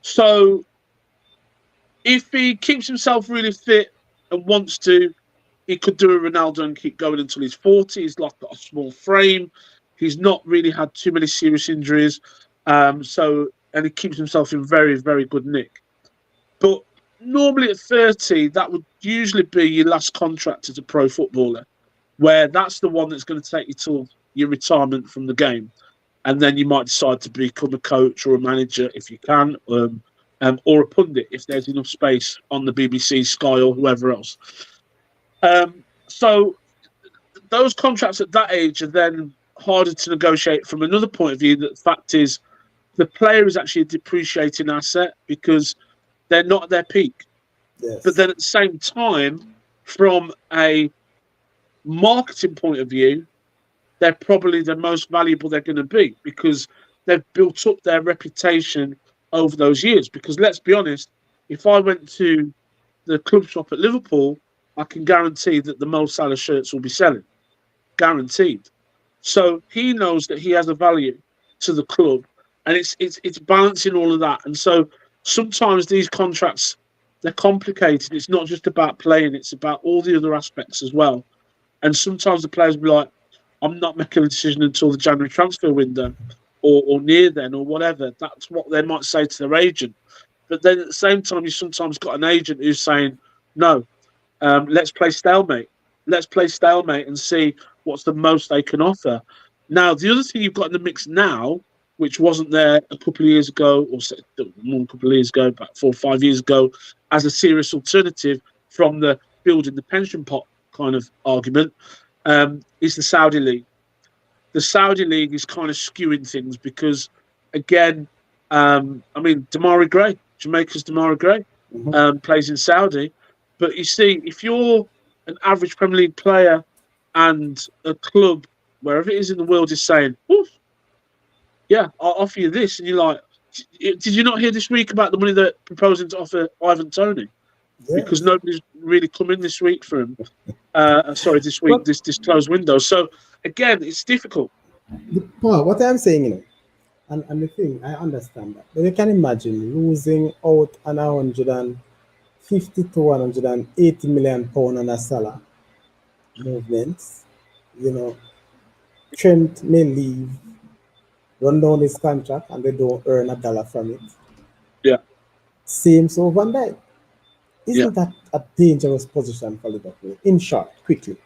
So if he keeps himself really fit and wants to, he could do a Ronaldo and keep going until he's 40. He's like got a small frame. He's not really had too many serious injuries. And he keeps himself in very, very good nick. But normally at 30, that would usually be your last contract as a pro footballer, where that's the one that's going to take you till your retirement from the game. And then you might decide to become a coach or a manager if you can, or a pundit if there's enough space on the BBC, Sky, or whoever else. So those contracts at that age are then harder to negotiate from another point of view. That the fact is, the player is actually a depreciating asset because they're not at their peak. But Yes. then at the same time, from a marketing point of view, they're probably the most valuable they're going to be because they've built up their reputation over those years. Because let's be honest, if I went to the club shop at Liverpool, I can guarantee that the Mo Salah shirts will be selling, guaranteed. So he knows that he has a value to the club, and it's balancing all of that. And so sometimes these contracts they're complicated. It's not just about playing; it's about all the other aspects as well. And sometimes the players will be like, I'm not making a decision until the January transfer window or near then or whatever. That's what they might say to their agent. But then at the same time, you sometimes got an agent who's saying, no, let's play stalemate. Let's play stalemate and see what's the most they can offer. Now, the other thing you've got in the mix now, which wasn't there a couple of years ago, or more than a couple of years ago, about 4 or 5 years ago, as a serious alternative from the building the pension pot kind of argument, is the Saudi League. The Saudi League is kind of skewing things because, again, Damari Gray, Jamaica's Damari Gray, Hmm. plays in Saudi. But you see, if you're an average Premier League player and a club, wherever it is in the world, is saying, oof, yeah, I'll offer you this. And you're like, did you not hear this week about the money they're proposing to offer Ivan Toney? Because Yes. nobody's really come in this week for him. This week, But this closed window. So again, it's difficult. Paul, what I'm saying, and the thing, I understand that. But you can imagine losing out on 150 to 180 million pound on a Salah movements. You know, Trent may leave, run down his contract, and they don't earn a dollar from it. Yeah, Same so Van Dijk. yeah. Isn't that a dangerous position for Liverpool? In short, quickly.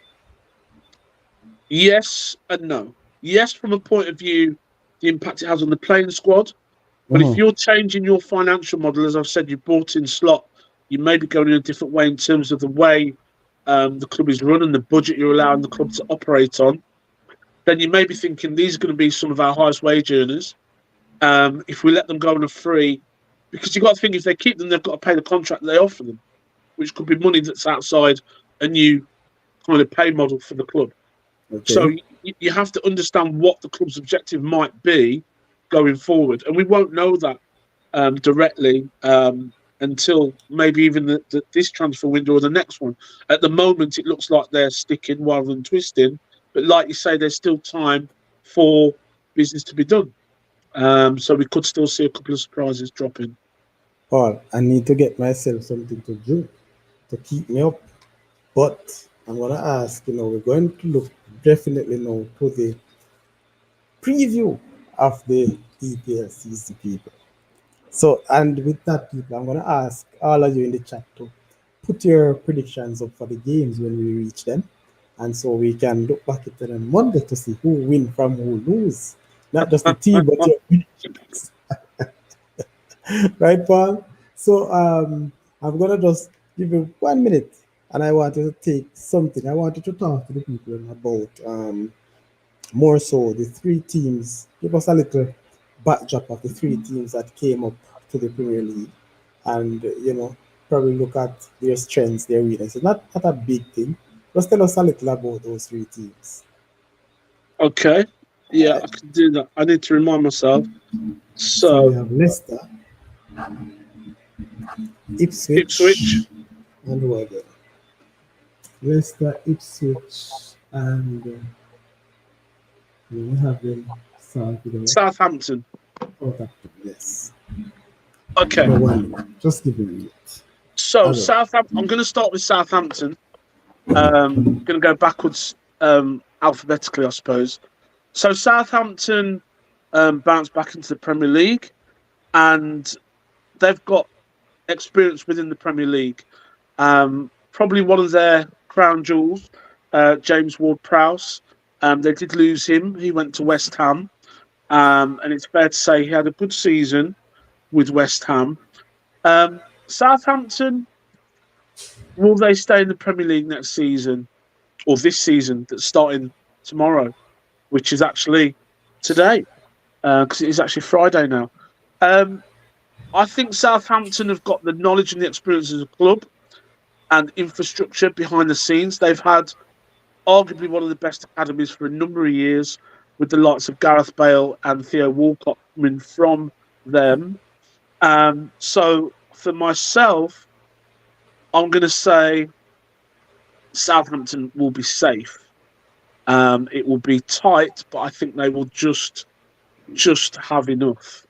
Yes and no. Yes, from a point of view, the impact it has on the playing squad. But if Hmm. you're changing your financial model, as I've said, you brought in slot, you may be going in a different way in terms of the way the club is run and the budget you're allowing the club to operate on. Then you may be thinking these are going to be some of our highest wage earners. If we let them go on a free, because you've got to think if they keep them, they've got to pay the contract they offer them, which could be money that's outside a new kind of pay model for the club. So Okay. you have to understand what the club's objective might be going forward, and we won't know that directly until maybe even this transfer window or the next one. At the moment, it looks like they're sticking rather than twisting, but like you say, there's still time for business to be done. So we could still see a couple of surprises dropping. Paul, I need to get myself something to drink to keep me up. But I'm gonna ask, we're going to look definitely now to the preview of the EPL season, people. So, and with that, people, I'm gonna ask all of you in the chat to put your predictions up for the games when we reach them, and so we can look back at it on Monday to see who win from who lose, not just the team, but your predictions, right, Paul? So, I'm gonna just give you 1 minute, and I want you to take something. I want you to talk to the people about more so the three teams. Give us a little backdrop of the three teams that came up to the Premier League, and probably look at their strengths, their weaknesses. Not a big thing. Just tell us a little about those three teams. Okay, yeah, Right. I can do that. I need to remind myself. So we So have Leicester, Ipswich, Ipswich, and who again? Leicester, Ipswich, and we have them south of the west. Southampton. Southampton, yes. Okay, No one. Just give me it. so As well. Southampton. I'm going to start with Southampton. Going to go backwards alphabetically, I suppose. So Southampton bounced back into the Premier League, and they've got experience within the Premier League. Probably one of their crown jewels, James Ward-Prowse. They did lose him. He went to West Ham, and it's fair to say he had a good season with West Ham. Southampton, will they stay in the Premier League next season or this season that's starting tomorrow, which is actually today because it is actually Friday now? Um, I think Southampton have got the knowledge and the experience as a club and infrastructure behind the scenes. They've had arguably one of the best academies for a number of years, with the likes of Gareth Bale and Theo Walcott coming from them. So for myself, I'm going to say Southampton will be safe. It will be tight, but I think they will just have enough.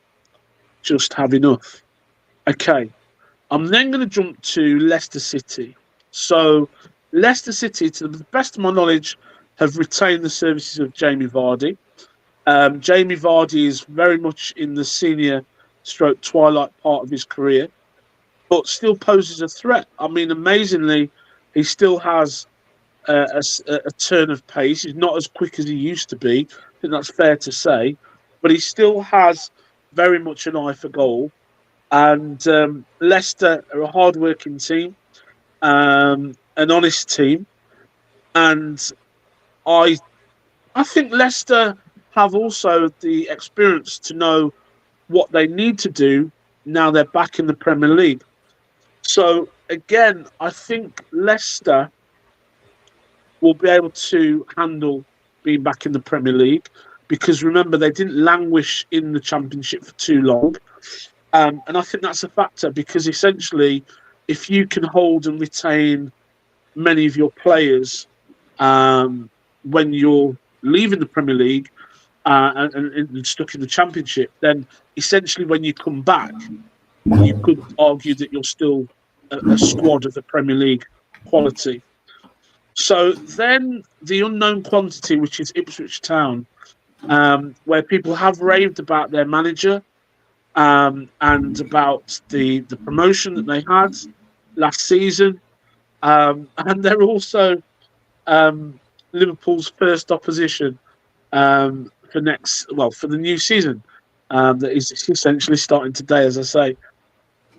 Just have enough. Okay. I'm then going to jump to Leicester City. So, Leicester City, to the best of my knowledge, have retained the services of Jamie Vardy. Jamie Vardy is very much in the senior stroke twilight part of his career, but still poses a threat. I mean, amazingly, he still has a turn of pace. He's not as quick as he used to be. I think that's fair to say, but he still has very much an eye for goal. And Leicester are a hard-working team, an honest team, and I I think Leicester have also the experience to know what they need to do now they're back in the Premier League. So again, I think Leicester will be able to handle being back in the Premier League because remember they didn't languish in the Championship for too long. And I think that's a factor because essentially, if you can hold and retain many of your players when you're leaving the Premier League and stuck in the Championship, then essentially when you come back, you could argue that you're still a squad of the Premier League quality. So then the unknown quantity, which is Ipswich Town, where people have raved about their manager and about the promotion that they had last season. And they're also Liverpool's first opposition for the new season that is essentially starting today, as I say.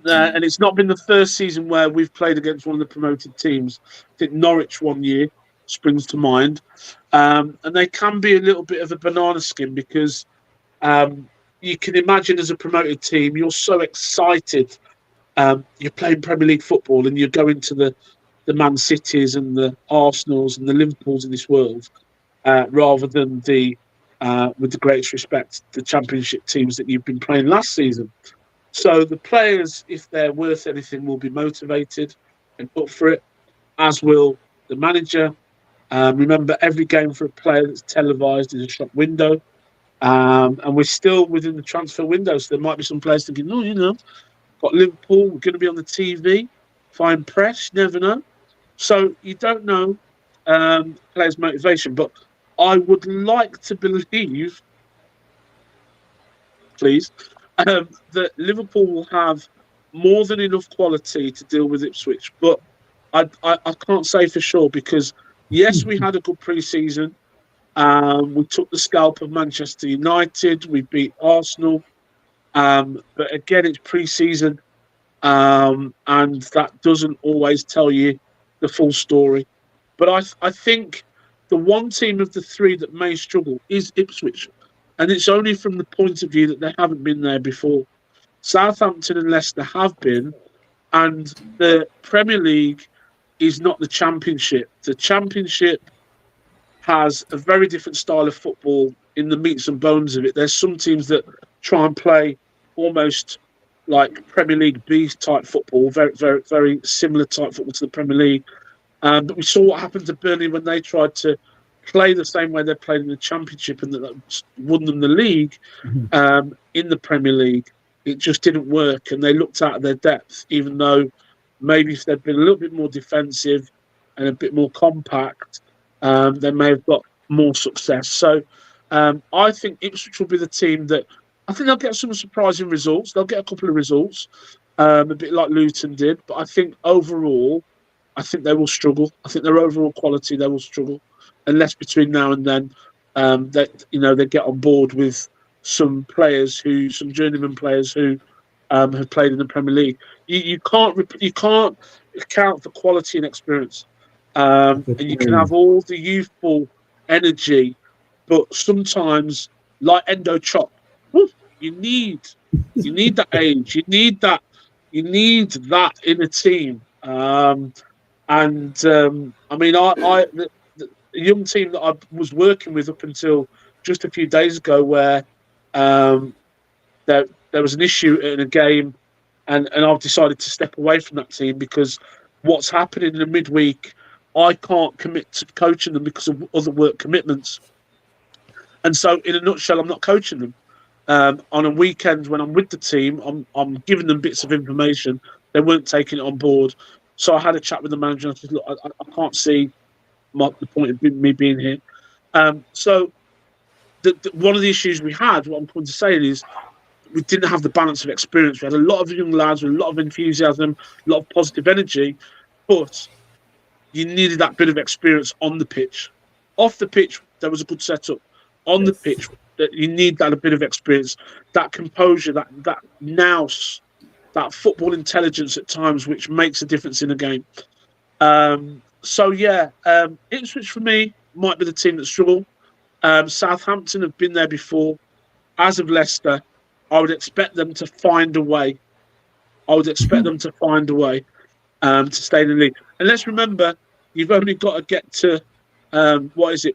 And it's not been the first season where we've played against one of the promoted teams. I think Norwich one year springs to mind. And they can be a little bit of a banana skin because you can imagine as a promoted team, you're so excited. You're playing Premier League football and you're going to the Man Cities and the Arsenals and the Liverpools in this world. rather than with the greatest respect, the Championship teams that you've been playing last season. So the players, if they're worth anything, will be motivated and up for it, as will the manager. Remember, every game for a player that's televised is a shop window. And we're still within the transfer window. So there might be some players thinking, no, got Liverpool, we're going to be on the TV, fine press, never know. So you don't know players' motivation. But I would like to believe, please, that Liverpool will have more than enough quality to deal with Ipswich. But I can't say for sure because, yes, we had a good pre-season. We took the scalp of Manchester United. We beat Arsenal. But again, it's pre-season, and that doesn't always tell you the full story. But I think the one team of the three that may struggle is Ipswich, and it's only from the point of view that they haven't been there before. Southampton and Leicester have been, and the Premier League is not the Championship. The Championship has a very different style of football in the meats and bones of it. There's some teams that try and play almost like Premier League B type football, very, very, very similar type football to the Premier League. But we saw what happened to Burnley when they tried to play the same way they played in the Championship and that won them the league in the Premier League. It just didn't work, and they looked out of their depth, even though maybe if they'd been a little bit more defensive and a bit more compact, they may have got more success. So I think Ipswich will be the team that I think they'll get some surprising results. They'll get a couple of results, a bit like Luton did. But I think overall, I think they will struggle. I think their overall quality, they will struggle, unless between now and then they get on board with some journeyman players who have played in the Premier League. You can't account for quality and experience. And you can have all the youthful energy, but sometimes, like Endo Chop, you need that age. You need that in a team. I mean, the young team that I was working with up until just a few days ago, where there was an issue in a game, and I've decided to step away from that team because what's happening in the midweek, I can't commit to coaching them because of other work commitments. And so, in a nutshell, I'm not coaching them. On a weekend when I'm with the team, I'm giving them bits of information. They weren't taking it on board. So I had a chat with the manager and I said, look, I can't see the point of me being here. So one of the issues we had, what I'm going to say is, we didn't have the balance of experience. We had a lot of young lads with a lot of enthusiasm, a lot of positive energy, but you needed that bit of experience on the pitch. Off the pitch, there was a good setup. On the pitch, that you need that a bit of experience, that composure, that nous, that football intelligence at times, which makes a difference in a game. Ipswich for me might be the team that struggle. Southampton have been there before. As of Leicester, I would expect them to find a way. To stay in the league. And let's remember, you've only got to get to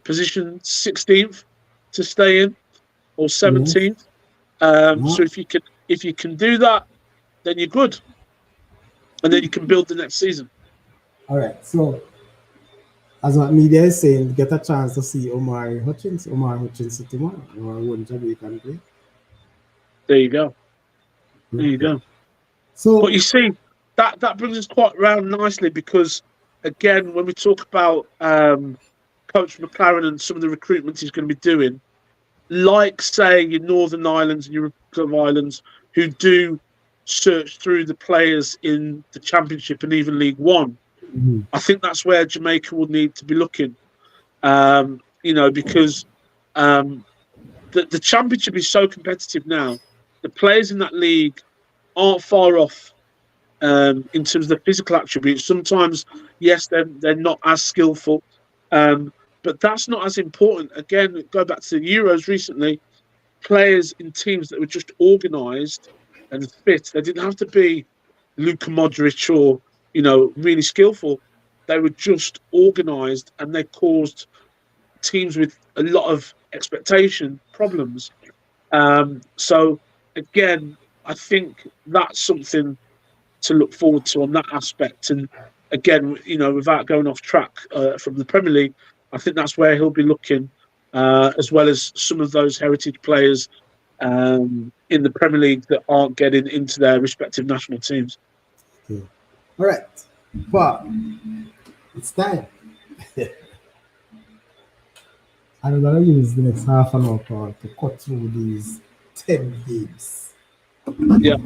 position 16th to stay in, or 17th. So if you can do that, then you're good, and then you can build the next season. All right. So, as what media is saying, get a chance to see Omar Hutchins tomorrow, or one Jamaican play. There you go. There you go. So, but you see, that brings us quite round nicely because, again, when we talk about Coach McLaren and some of the recruitment he's going to be doing, like, say, your Northern Islands and your Republic of Islands, who do search through the players in the Championship and even League One, I think that's where Jamaica will need to be looking. Because the Championship is so competitive now. The players in that league aren't far off in terms of the physical attributes. Sometimes, yes, they're not as skillful, but that's not as important. Again, go back to the Euros recently, players in teams that were just organised and fit. They didn't have to be Luka Modric or, really skillful. They were just organised, and they caused teams with a lot of expectation problems. So again, I think that's something to look forward to on that aspect. And again, without going off track from the Premier League, I think that's where he'll be looking, as well as some of those heritage players in the Premier League that aren't getting into their respective national teams. Okay. All right. But it's time. I'm gonna use the next half an hour Paul, to cut through these 10 games. Yeah,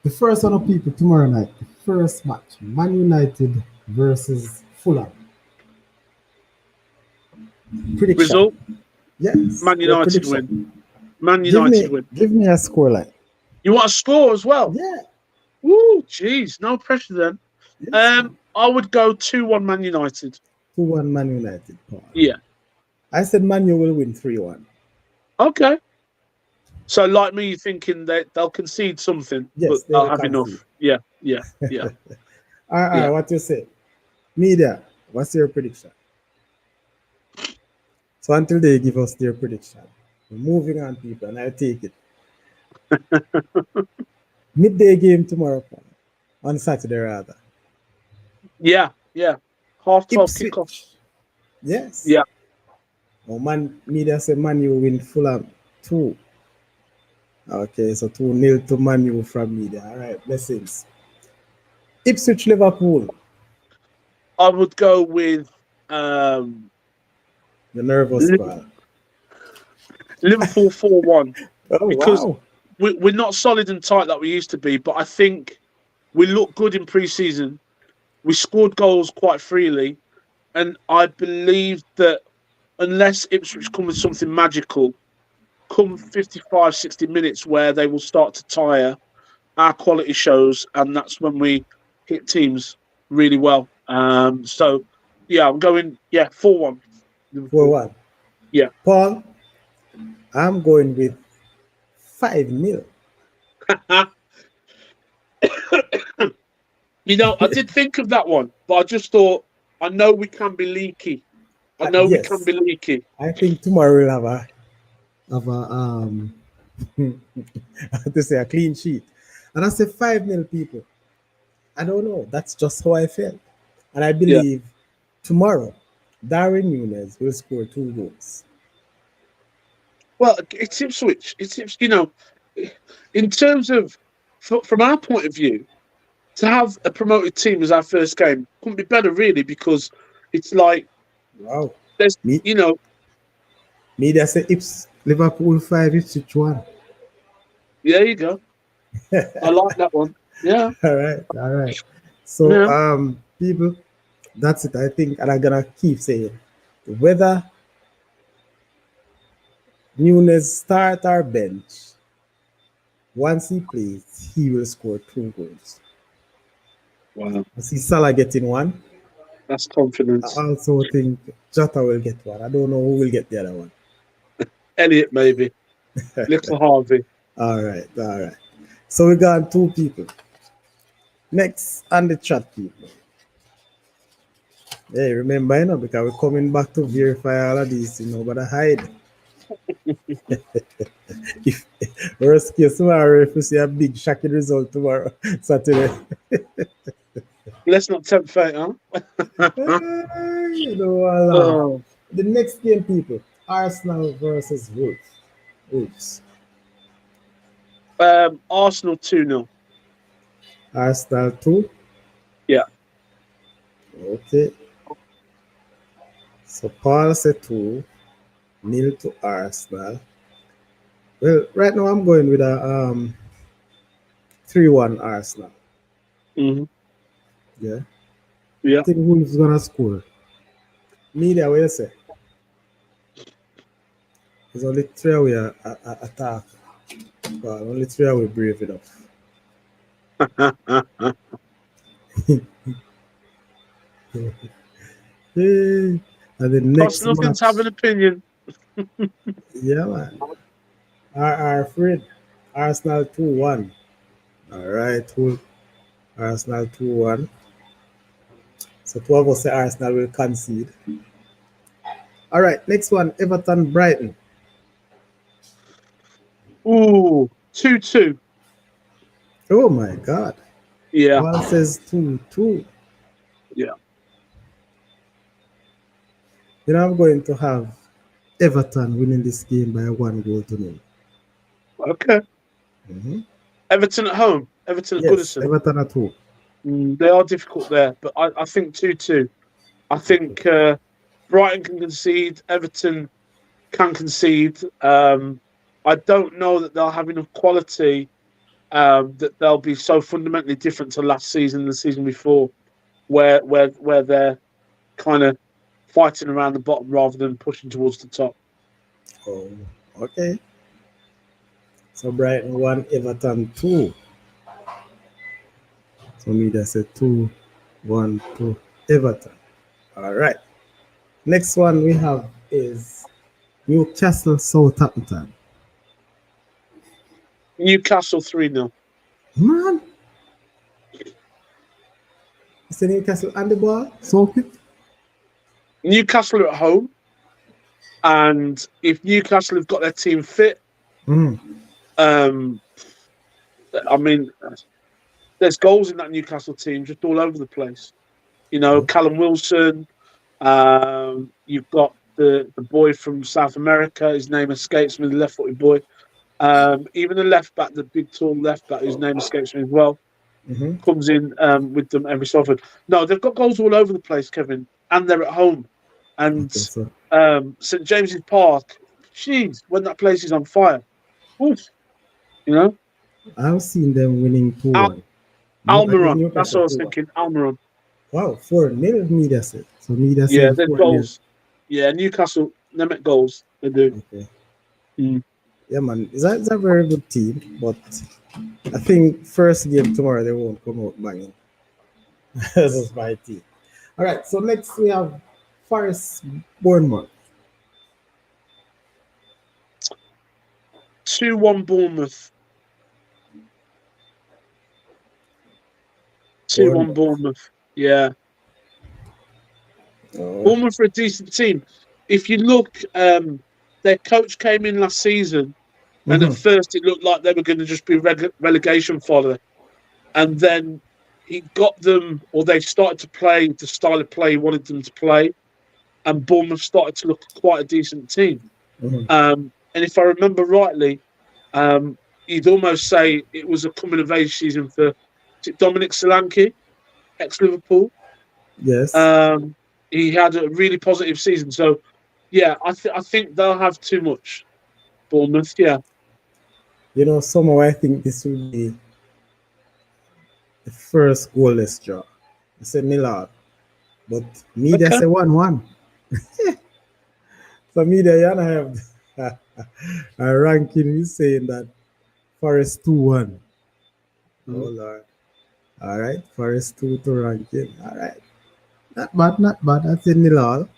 The first one of people tomorrow night, the first match, Man United versus Fulham. Prediction. result: Yes, Man your United win. prediction. Man Give United me win. give me a score line. You want a score as well? Yeah, Woo, jeez, no pressure then. yes, man. I would go 2-1 Man United. 2-1 Man United, Paul. Yeah. I said Man U will win 3-1. Okay. So, like me, you're thinking that they'll concede something, but Yes, they they'll will have concede. enough. Yeah, yeah, yeah, All right, yeah. what you say? Media, what's your prediction? So until they give us their prediction, we're moving on, people, and I take it. Midday game tomorrow, Paul. On Saturday, rather. Yeah, yeah. Half 12 kickoff. Ipswich. Yes. Yeah. Oh, man, media say Man U win Fulham 2. Okay, so 2-0 to Man U from media. All right, blessings. Ipswich Liverpool. I would go with um, The nervous Li- Paul. Liverpool 4-1 Oh, because wow. we're not solid and tight like we used to be, but I think we look good in pre-season. We scored goals quite freely, and I believe that unless Ipswich come with something magical, come 55, 60 minutes where they will start to tire, our quality shows, and that's when we hit teams really well. So, yeah, I'm going, 4-1 Liverpool. 4-1. Yeah. Paul, I'm going with 5-0. I did think of that one, but I just thought, I know we can be leaky. I know we can Yes, be leaky. I think tomorrow we'll have a to say a clean sheet. And I say 5-0 people. I don't know. That's just how I felt. And I Yeah. believe tomorrow Darwin Nunes will score 2 goals. Well, it's Ipswich. In terms of, from our point of view, to have a promoted team as our first game couldn't be better, really, because it's like Wow. there's, Me you know, media say Liverpool 5, Ipswich 1. there you go. I like that one. Yeah, All right, all right. So yeah. people, that's it. I think, and I'm gonna keep saying whether Nunes start or bench, once he plays, he will score 2 goals. Wow, I see Salah getting one. that's I confidence. also think Jota will get one. I don't know who will get the other one. Elliot, maybe. Little Harvey. All right, all right. So we got 2 people. Next on the chat, people. Hey, remember, because we're coming back to verify all of these, but I hide. If worst case tomorrow, if we see a big shocking result tomorrow, Saturday, Let's not tempt fate, huh? Allah. Oh, The next game, people, Arsenal versus Wolves. Wolves. Arsenal 2-0. Arsenal 2. Yeah. Okay. So Paul said 2-0 to Arsenal. Well, right now I'm going with a 3-1 Arsenal. Hmm. Yeah. I Yeah. think Wolves gonna score. Media, what you say? There's only 3 away attack. Well, only 3 away brave enough. Hey. And the Costs next nothing to have an match, opinion. yeah, man. Our friend, Arsenal 2-1. All right, Arsenal 2-1. So 2 of us say Arsenal will concede. All right, next one, Everton Brighton. Ooh, 2-2. Oh my God. Yeah, All says 2-2. yeah. I'm going to have Everton winning this game by 1 goal to nil. Okay. Hmm. Everton at home. Everton at Yes, Goodison. Everton at home. They are difficult there, but I think 2-2. I Okay. think Brighton can concede. Everton can concede. I don't know that they'll have enough quality that they'll be so fundamentally different to last season and the season before, where they're kind of fighting around the bottom rather than pushing towards the top. Oh, okay. So Brighton 1, Everton 2. So me that's a 2-1 to Everton. All right. Next one we have is Newcastle Southampton. Newcastle 3-0. Man, it's a Newcastle on the ball. So quick. Newcastle are at home, and if Newcastle have got their team fit, Mm. um, I mean, there's goals in that Newcastle team just all over the place. You know, Oh, Callum Wilson. You've got the boy from South America. His name escapes me. The left-footed boy. Even the left back, the big tall left back, whose name escapes me as well, mm-hmm. comes in with them every so often. No, they've got goals all over the place, Kevin, and they're at home. And Okay, so St James's Park, jeez, when that place is on fire, oof, you know, I've seen them winning 2-1. I give Almiron. That's Newcastle what I was 2-1. thinking. Almiron. Wow, 4-0 media said. So media Yeah, saying there's 4-0. goals. Yeah, Newcastle, they make goals. They do. Okay. Mm. Yeah, man. It's a very good team, but I think first game tomorrow they won't come out banging. This is my team. All right, so next we have Forest Bournemouth. 2-1 Bournemouth. 2-1 Bournemouth. Bournemouth. Yeah. Oh. Bournemouth are a decent team. If you look, their coach came in last season, and at Mm-hmm. first it looked like they were going to just be relegation fodder. And then he got them, or they started to play the style of play he wanted them to play, and Bournemouth started to look quite a decent team. Mm-hmm. And if I remember rightly, you'd almost say it was a coming of age season for Dominic Solanke, ex Liverpool. Yes. Um, he had a really positive season. So, yeah, I think they'll have too much. Bournemouth, yeah. Somehow I think this will be the first goalless draw. I said nil all, but media Okay. say 1-1. So media, you have a ranking is saying that Forest 2-1. Oh Mm. Lord. All right, Forest 2 to ranking. All right. Not bad, not bad. That's in nil all.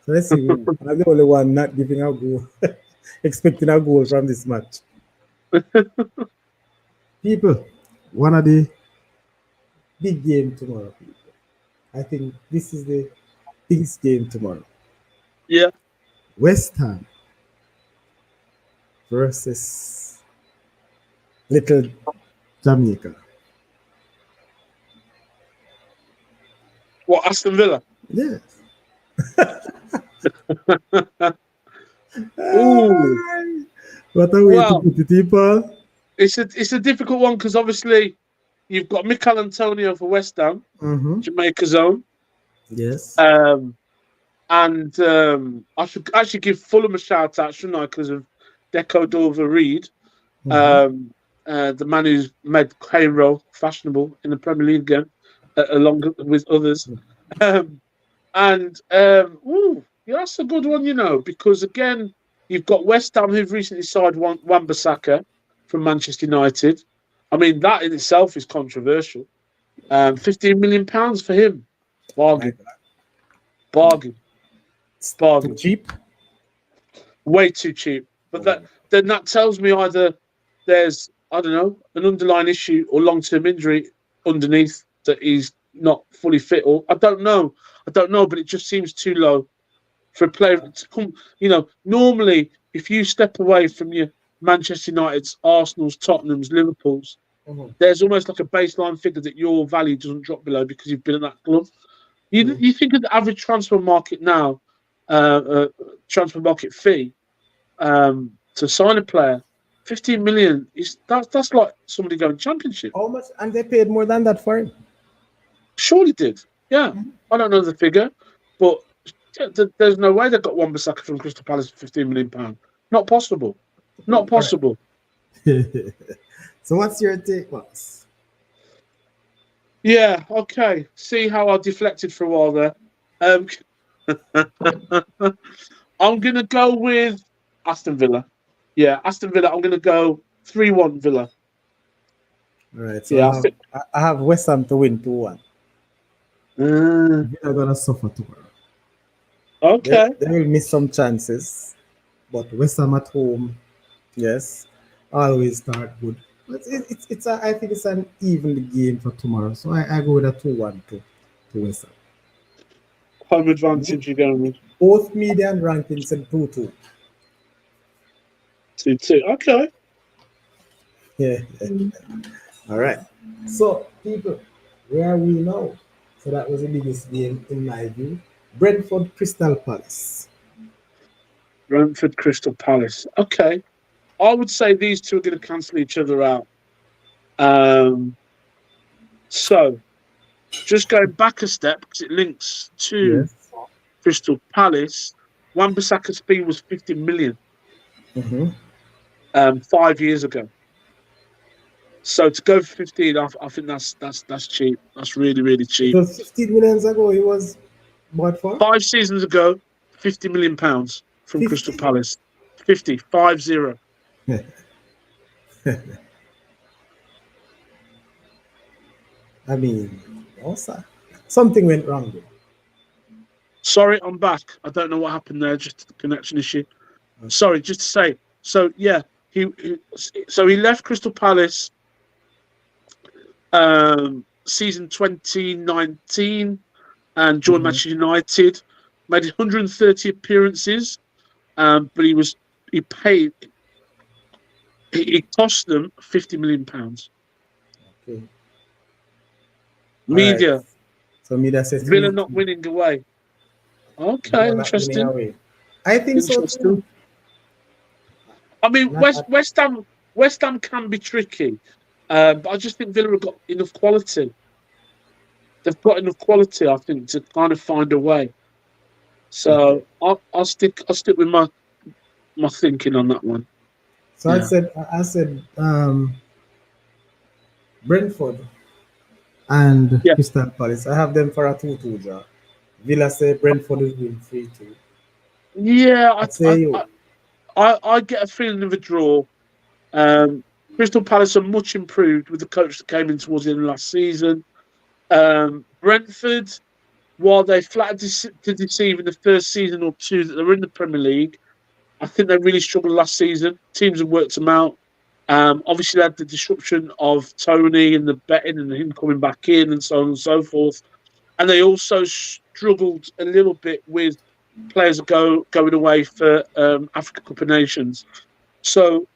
So let's see. I'm the only one not giving a goal, expecting a goal from this match. People, one of the big game tomorrow, people. I think this is the biggest game tomorrow. Yeah. West Ham versus Little Jamaica. What, Aston Villa? Yes. Ooh. What a way to Well, put it, people. it's a difficult one because obviously you've got Mikel Antonio for West Ham, Mm-hmm. Jamaica's own. Yes. Um, and I should actually give Fulham a shout out, shouldn't I? Because of Deco Dover Reed, Mm-hmm. um, the man who's made Cairo fashionable in the Premier League again, along with others. Um, yeah, that's a good one, because again, you've got West Ham who've recently signed Wan-Bissaka from Manchester United. I mean, that in itself is controversial. £15 million for him, My bargain, God. bargain, It's too bargain. cheap. Way too cheap. But Oh my God. then that tells me either there's, I don't know, an underlying issue or long-term injury underneath that he's not fully fit, or I don't know, but it just seems too low for a player to come. Normally, if you step away from your Manchester United's, Arsenal's, Tottenham's, Liverpool's, Mhm. there's almost like a baseline figure that your value doesn't drop below because you've been at that club. You, True. you think of the average transfer market now, transfer market fee to sign a player, 15 million is that's like somebody going championship. How much? And they paid more than that for him. Surely did. Yeah, I don't know the figure, but there's no way they got Wan-Bissaka from Crystal Palace for 15 million pound. Not possible. Not All right. possible. So what's your take, Max? Yeah. Okay. See how I deflected for a while there. Um, I'm gonna go with Aston Villa. Yeah, Aston Villa. I'm gonna go 3-1 Villa. All right. So Yeah, I I have think. I have West Ham to win 2-1. Uh, Villa gonna suffer tomorrow. okay. They will miss some chances, but West Ham at home, yes, always start good. But I think it's an even game for tomorrow. So I go with a 2-1 to West Ham. Home advantage you're going with Both median rankings said 2-2. 2-2. Okay. Yeah. All right. So people, where are we now? So that was the biggest game in my view. Brentford Crystal Palace. Brentford Crystal Palace. Okay. I would say these two are going to cancel each other out. Um, so just going back a step because it links to Yes. Crystal Palace. Wan-Bissaka's fee was 50 million Mm-hmm. 5 years ago. So to go for 15, I think that's cheap. That's really really It cheap. was 15 minutes ago. He was bought for 5 seasons ago, 50 million pounds from Crystal 50. Palace. 50, 50. I mean, also something went wrong there. Sorry, I'm back. I don't know what happened there. Just a connection issue. Sorry, just to say. So yeah, he so he left Crystal Palace season 2019 and joined Mhm. Manchester United. Made 130 appearances, but he paid it cost them 50 million pounds. Okay. All right. Media, So me that says Villa 3. not winning away. Okay, Villa not winning interesting, away. I think so interesting. too. I mean, Not at, West Ham can be tricky, but I just think Villa have got enough quality. They've got enough quality, I think, to kind of find a way. okay. So I'll stick with my thinking on that one. So Yeah, I said Brentford and yeah, Crystal Palace. I have them for a 2-2 draw. Villa say Brentford will win 3-2. yeah. I say you. I get a feeling of a draw. Um, Crystal Palace are much improved with the coach that came in towards the end of last season. Brentford, while they flattered to deceive in the first season or two that they were in the Premier League, I think they really struggled last season. Teams have worked them out. Obviously, they had the disruption of Tony and the betting and him coming back in and so on and so forth. And they also struggled a little bit with players going away for Africa Cup of Nations. So,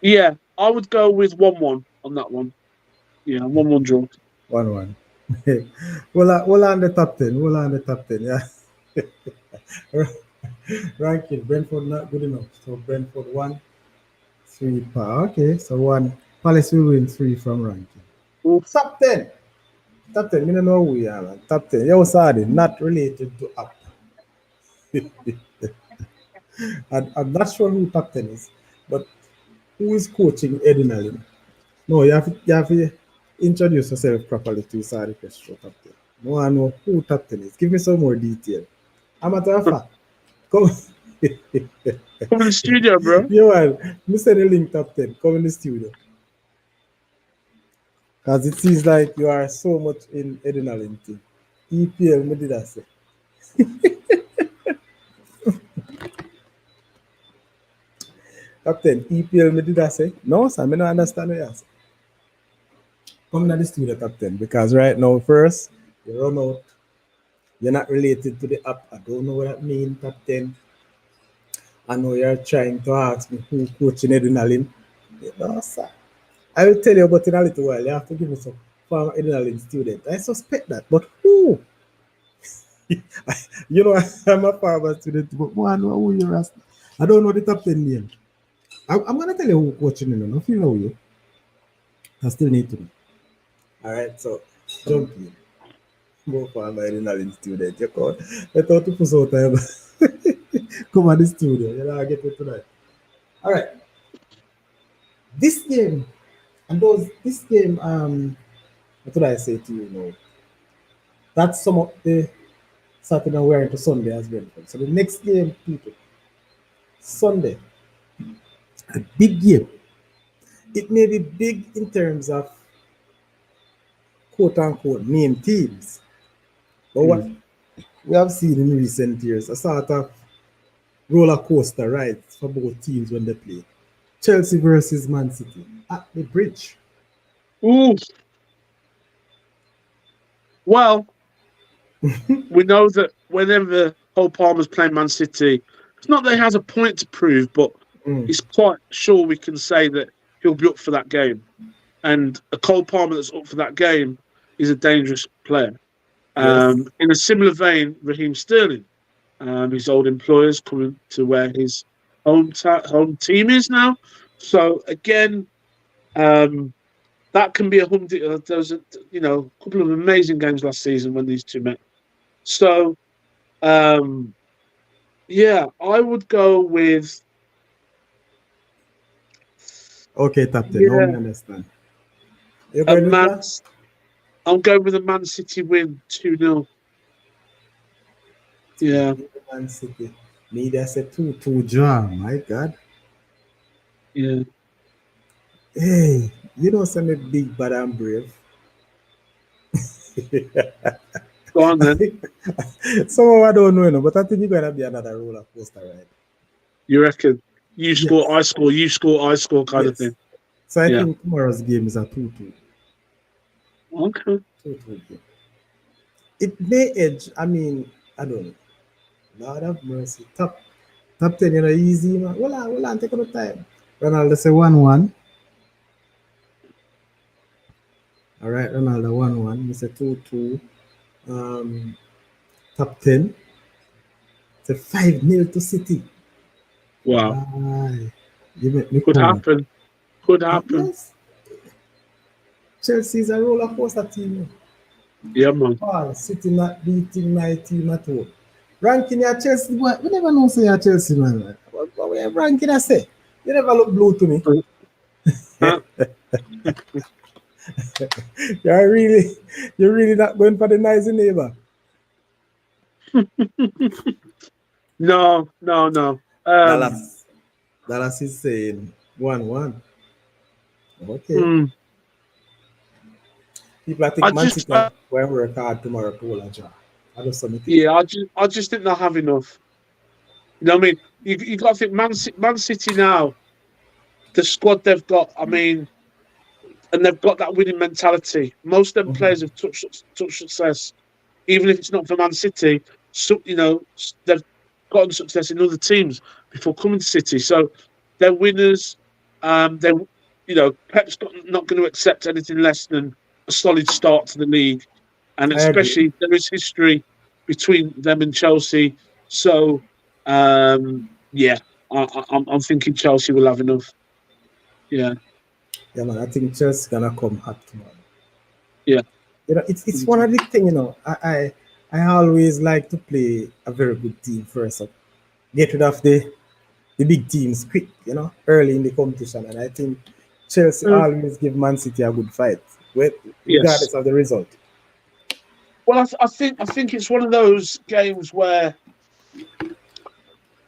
yeah, I would go with 1-1 on that one. Yeah, 1-1 draw. 1-1. We'll on the top 10. We'll on the top 10. Yeah. Ranking. Brentford not good enough. So Brentford 1, 3 power. Okay. So 1. Palace will win 3 from ranking. Oof. Top 10. Top 10. We don't know who we are, man. Top 10. Yo, Sadi, not related to up. I'm not sure who top 10 is, but who is coaching Edinalin? No, you have to introduce yourself properly to Saudichress show top 10. No, I know who top 10 is. Give me some more detail. A matter of fact, come. Come in the studio, bro. You man, me send a link top 10. Come in the studio. Because it seems like you are so much in Edinalin thing. EPL, me did I say. Top 10, EPL, me did I say. No, sir, me don't understand what you say. Come in the studio top 10 because right now, first, you run out You're not related to the app. I don't know what that means, top 10. I know you're trying to ask me who coaching adrenaline. No, sir. I will tell you about it in a little while. You have to give me some former adrenaline student. I suspect that. But who? You know, I'm a former student, but man, who you ask? I don't know the top 10 name. I'm going to tell you who coaching, you know. If you know you, I still need to know. All right, so jump in. Go for my adrenaline student. You call. I thought to put out time. Come on the studio. You know, I get it tonight. All right. This game, and those, this game, what did I say to you now? That's some of the Saturday and we're into Sunday as well. So the next game, people, Sunday, a big game. It may be big in terms of quote unquote main teams. But what Mm. we have seen in recent years, a sort of roller coaster ride for both teams when they play. Chelsea versus Man City at the bridge. Ooh, well, we know that whenever Cole Palmer's playing Man City, it's not that he has a point to prove, but Mm, it's quite sure we can say that he'll be up for that game. And a Cole Palmer that's up for that game is a dangerous player. yes. In a similar vein, Raheem Sterling, his old employers coming to where his home team is now. So again, um, that can be a humdinger. There was a couple of amazing games last season when these two met. So um, yeah, I would go with Okay, Captain. Now me yeah understand. You a going with Man. that? I'm going with a Man City win 2-0. Yeah, Man City. Me, that's a 2-2 draw. My God. yeah. Hey, you know, some big, bad, and brave. Go on then. Some I don't know, but I think you're going to be another roller coaster ride. You reckon? You score, Yes. I score. You score, I score, kind of Yes. thing. So I Yeah. think tomorrow's game is a 2-2. Okay. 2-2 game. It may edge. I mean, I don't know. Lord have mercy. Top 10, you know, easy, man. Hold on, take your time. Ronaldo say 1-1. All right, Ronaldo 1-1. Mr. 2-2. Um, top 10. Say 5-0 to City. Wow. Aye. You make me Could come. happen. Could happen. Yes, Chelsea is a roller coaster team. Yeah, man. Oh, City not beating my team at all. Ranking your Chelsea, boy. We never know say you're Chelsea, man. What we have ranking I say? You never look blue to me. Uh, You're really, you're really not going for the nice neighbor. no, no, no. Dallas. Dallas is saying 1-1. Okay. Hmm. People I I think Man just, City are going to work hard tomorrow to hold a draw. I just submit it. yeah, I just think they'll have enough. You know what I mean? You got to think Man City now, the squad they've got. I mean, and they've got that winning mentality. Most of them players have touched success, even if it's not for Man City. So they've gotten success in other teams before coming to City, so they're winners. They, Pep's not going to accept anything less than a solid start to the league, and I agree. especially there is history between them and Chelsea. So yeah, I'm thinking Chelsea will have enough. Yeah, Yeah, man. I think Chelsea gonna come hot tomorrow. yeah, You know, it's one of the thing. You know, I always like to play a very good team first up, get rid of the big teams quick. You know, early in the competition, and I think Chelsea uh, always give Man City a good fight, yes. regardless of the result. Well, I think it's one of those games where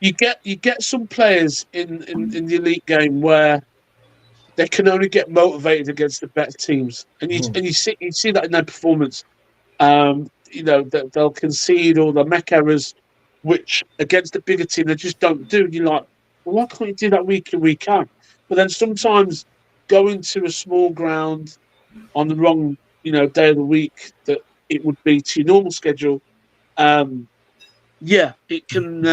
you get some players in the elite game where they can only get motivated against the better teams, and you Mhm. and you see that in their performance. They'll concede or they'll make errors, which against the bigger team they just don't do. And you're like, well, why can't you do that week in week out? But then sometimes going to a small ground on the wrong day of the week that it would be to your normal schedule um, yeah, it can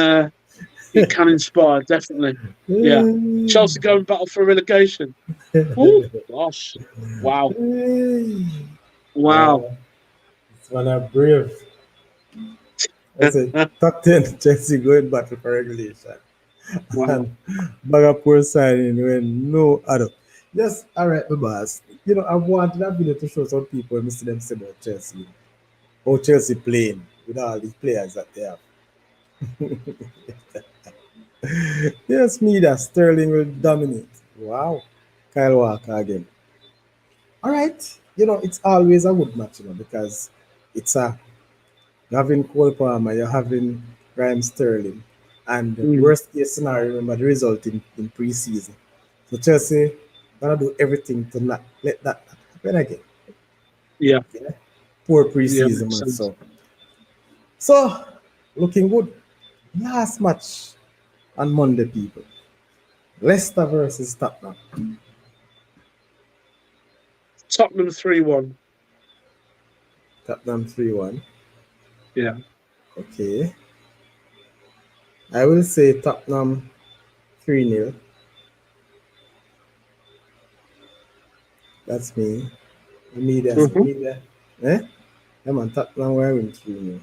inspire definitely. Yeah, Chelsea going battle for relegation. Oh gosh, wow, wow. Wow, it's one of brave. I said, top 10 Chelsea going battle for regulation. Wow. And Bagapur signing when no other. Yes, all right, my boss. I wanted that video to show some people and see them say about Chelsea. How Chelsea playing with all these players that they have. Yes, me that Sterling will dominate. Wow. Kyle Walker again. All right. It's always a good match, because it's you're having Cole Palmer, you're having Ryan Sterling. And Mm, worst case scenario, remember the result in preseason. So Chelsea gonna do everything to not let that happen again. yeah, Yeah. Poor yeah, preseason makes man. sense. So looking good. Last match on Monday, people. Leicester versus Tottenham. Tottenham 3-1. Tottenham 3-1. Yeah. Okay. I will say Tottenham 3-0. That's me. Media, Hmm. media. Eh? Yeah, man, Tottenham were win 3-0.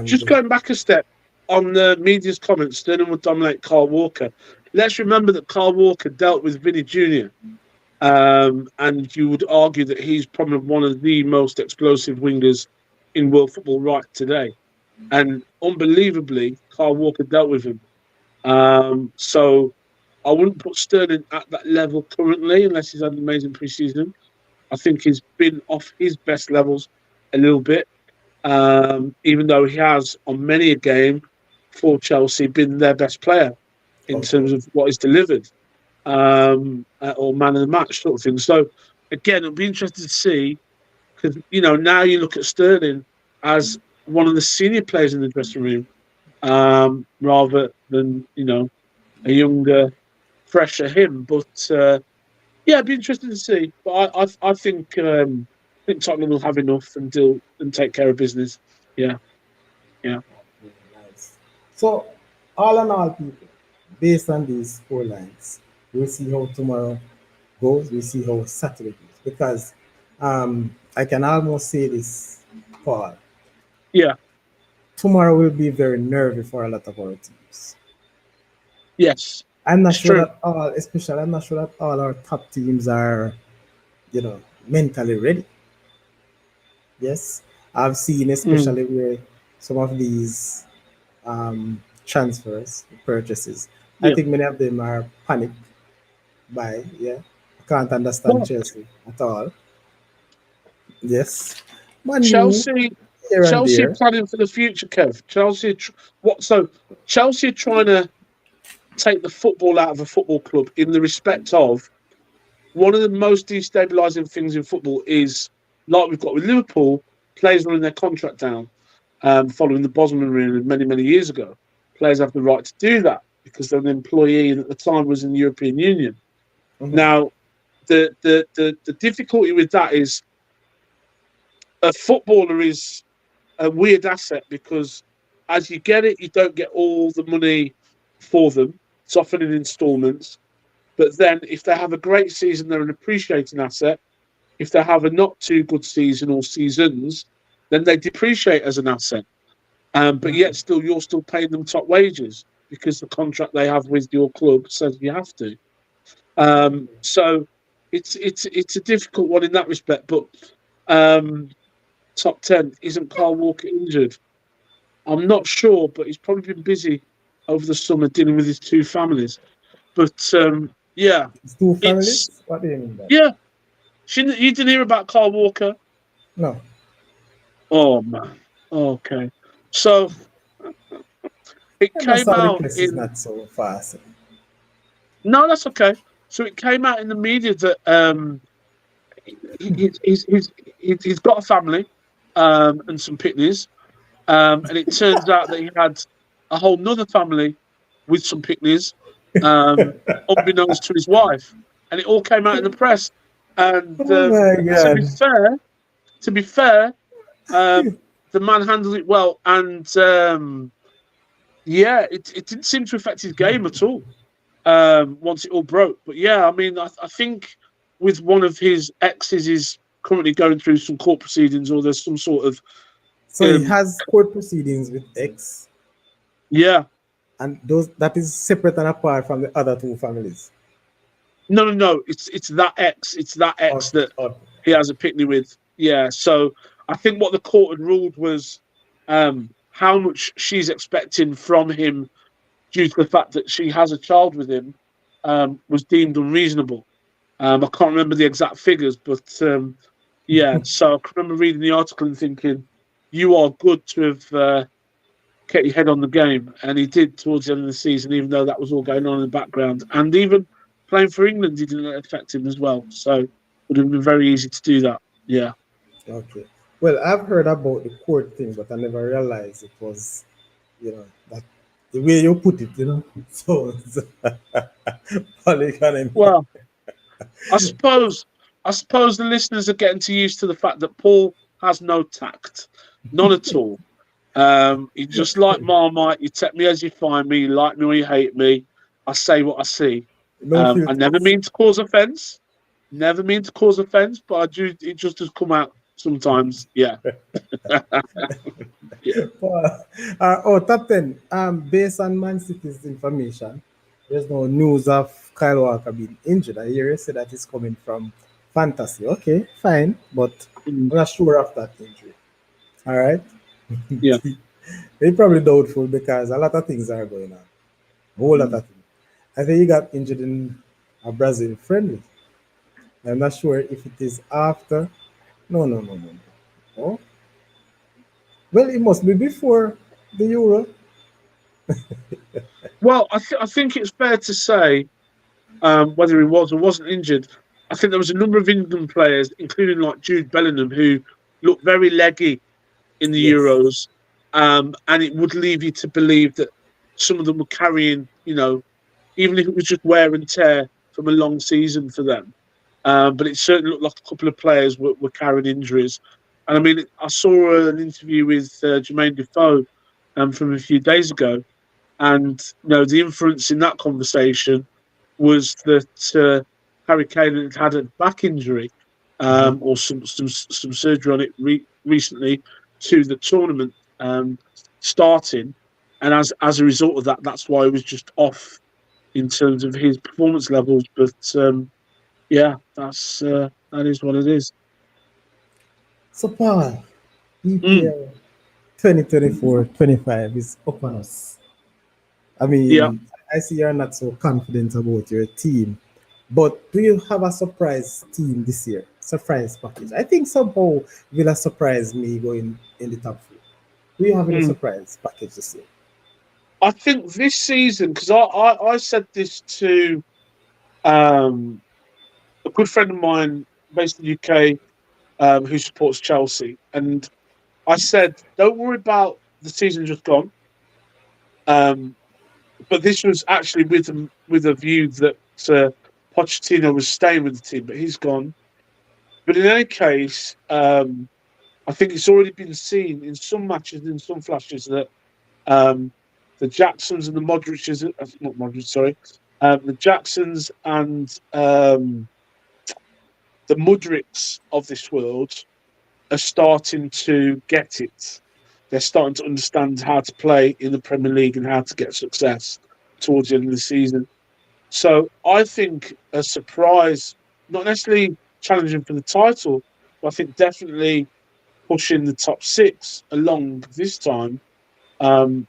Just And going back a step on the media's comments, Sterling would dominate Carl Walker. Let's remember that Carl Walker dealt with Vinny Jr. And you would argue that he's probably one of the most explosive wingers in world football right today. And unbelievably, Carl Walker dealt with him. So I wouldn't put Sterling at that level currently, unless he's had an amazing preseason. I think he's been off his best levels a little bit, even though he has, on many a game for Chelsea, been their best player in okay. terms of what is delivered, or man of the match sort of thing. So, again, it'll be interesting to see because, now you look at Sterling as one of the senior players in the dressing room, rather than, a younger, fresher him. But yeah, it'd be interesting to see. But I think Tottenham will have enough and deal and take care of business. Yeah, yeah, Nice. So, all in all, people, based on these four lines, we'll see how tomorrow goes. We'll see how Saturday goes. Because I can almost say this, Paul. yeah. Tomorrow will be very nervy for a lot of our teams. Yes, I'm not it's sure true. that all, especially, I'm not sure that all our top teams are, mentally ready. Yes, I've seen, Mm, especially where some of these transfers, purchases, I yeah. think many of them are panic buy. Yeah, I can't understand Well, Chelsea at all. Yes, Manu Chelsea, here and Chelsea there. planning for the future, Kev. What? So Chelsea are trying to take the football out of a football club in the respect of one of the most destabilising things in football is like we've got with Liverpool, players running their contract down, following the Bosman ruling many years ago. Players have the right to do that because they're an employee and at the time was in the European Union. Mhm. Now, the difficulty with that is a footballer is a weird asset because as you get it, you don't get all the money for them. It's often in instalments. But then if they have a great season, they're an appreciating asset. If they have a not too good season or seasons, then they depreciate as an asset. But yet still, you're still paying them top wages because the contract they have with your club says you have to. So it's a difficult one in that respect. But um, top 10 isn't Carl Walker injured? I'm not sure, but he's probably been busy over the summer dealing with his two families. But yeah, It's two it's families. What do you mean by that? yeah. You didn't hear about Carl Walker? No, Oh man. Okay. So it I'm not came out Saudichress is in not so fast. no, that's okay. So it came out in the media that he's got a family and some picnics, and it turns out that he had a whole nother family with some picnics, um, unbeknownst to his wife, and it all came out in the press. And Oh my to be god. fair, to be fair, the man handled it well, and yeah, it didn't seem to affect his game at all. Once it all broke, but yeah, I mean, I think with one of his exes is currently going through some court proceedings, or there's some sort of So he um, has court proceedings with X, yeah. and those that is separate and apart from the other two families. No, no, no. It's that ex. It's that ex Okay, that okay, he has a picnic with. Yeah. So I think what the court had ruled was how much she's expecting from him due to the fact that she has a child with him was deemed unreasonable. I can't remember the exact figures, but yeah. So I can remember reading the article and thinking, "You are good to have kept your head on the game," and he did towards the end of the season, even though that was all going on in the background, and even playing for England, he didn't let it affect him as well. So it would have been very easy to do that. Yeah. okay. Well, I've heard about the court thing, but I never realized it was, that the way you put it, so it's polygon. Well, I suppose I suppose the listeners are getting too used to the fact that Paul has no tact, none at all. He's just like Marmite. You take me as you find me. You like me or you hate me. I say what I see. No I never filters. mean to cause offence. Never mean to cause offence, but I do. It just does come out sometimes. Yeah, yeah. Top 10. Based on Man City's information, there's no news of Kyle Walker being injured. I hear you say that it's coming from fantasy. Okay, fine, but Mm, I'm not sure of that injury. All right. yeah. They're probably doubtful because a lot of things are going on. A whole lot Mm. of things. I think he got injured in a Brazil friendly. I'm not sure if it is after. No, no, no, no, no. Oh, well, it must be before the Euro. Well, I think it's fair to say whether he was or wasn't injured. I think there was a number of England players, including like Jude Bellingham, who looked very leggy in the Yes. Euros, and it would leave you to believe that some of them were carrying, even if it was just wear and tear from a long season for them. But it certainly looked like a couple of players were carrying injuries. And I mean, I saw an interview with Jermaine Defoe from a few days ago, and the inference in that conversation was that Harry Kane had had a back injury Mhm. or some surgery on it recently to the tournament starting, and as a result of that, that's why he was just off in terms of his performance levels. But yeah, that is what it is. So, Paul, Mm, EPL 2024-25 is upon us. I yeah. mean, I see you're not so confident about your team, but do you have a surprise team this year? Surprise package. I think somehow Villa surprised me going in the top three. Do you have any Mm. surprise package this year? I think this season, because I said this to um, a good friend of mine based in the UK who supports Chelsea, and I said, don't worry about the season just gone. Um, but this was actually with a view that Pochettino was staying with the team, but he's gone. But in any case, I think it's already been seen in some matches, in some flashes, that um, the Jacksons and the Modric's, not Modric, sorry, the Jacksons and the Mudricks of this world are starting to get it. They're starting to understand how to play in the Premier League and how to get success towards the end of the season. So I think a surprise, not necessarily challenging for the title, but I think definitely pushing the top six along this time um,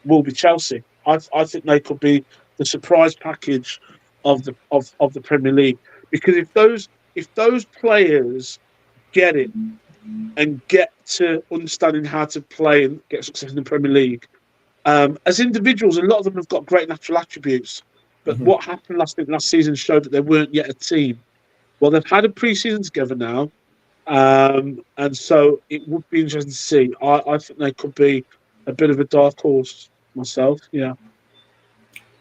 will be Chelsea. I think they could be the surprise package of the Premier League because if those players get it and get to understanding how to play and get success in the Premier League. As individuals, a lot of them have got great natural attributes, but Mhm. what happened last season showed that they weren't yet a team. Well, they've had a pre-season together now, and so it would be interesting to see. I think they could be a bit of a dark horse myself. Yeah.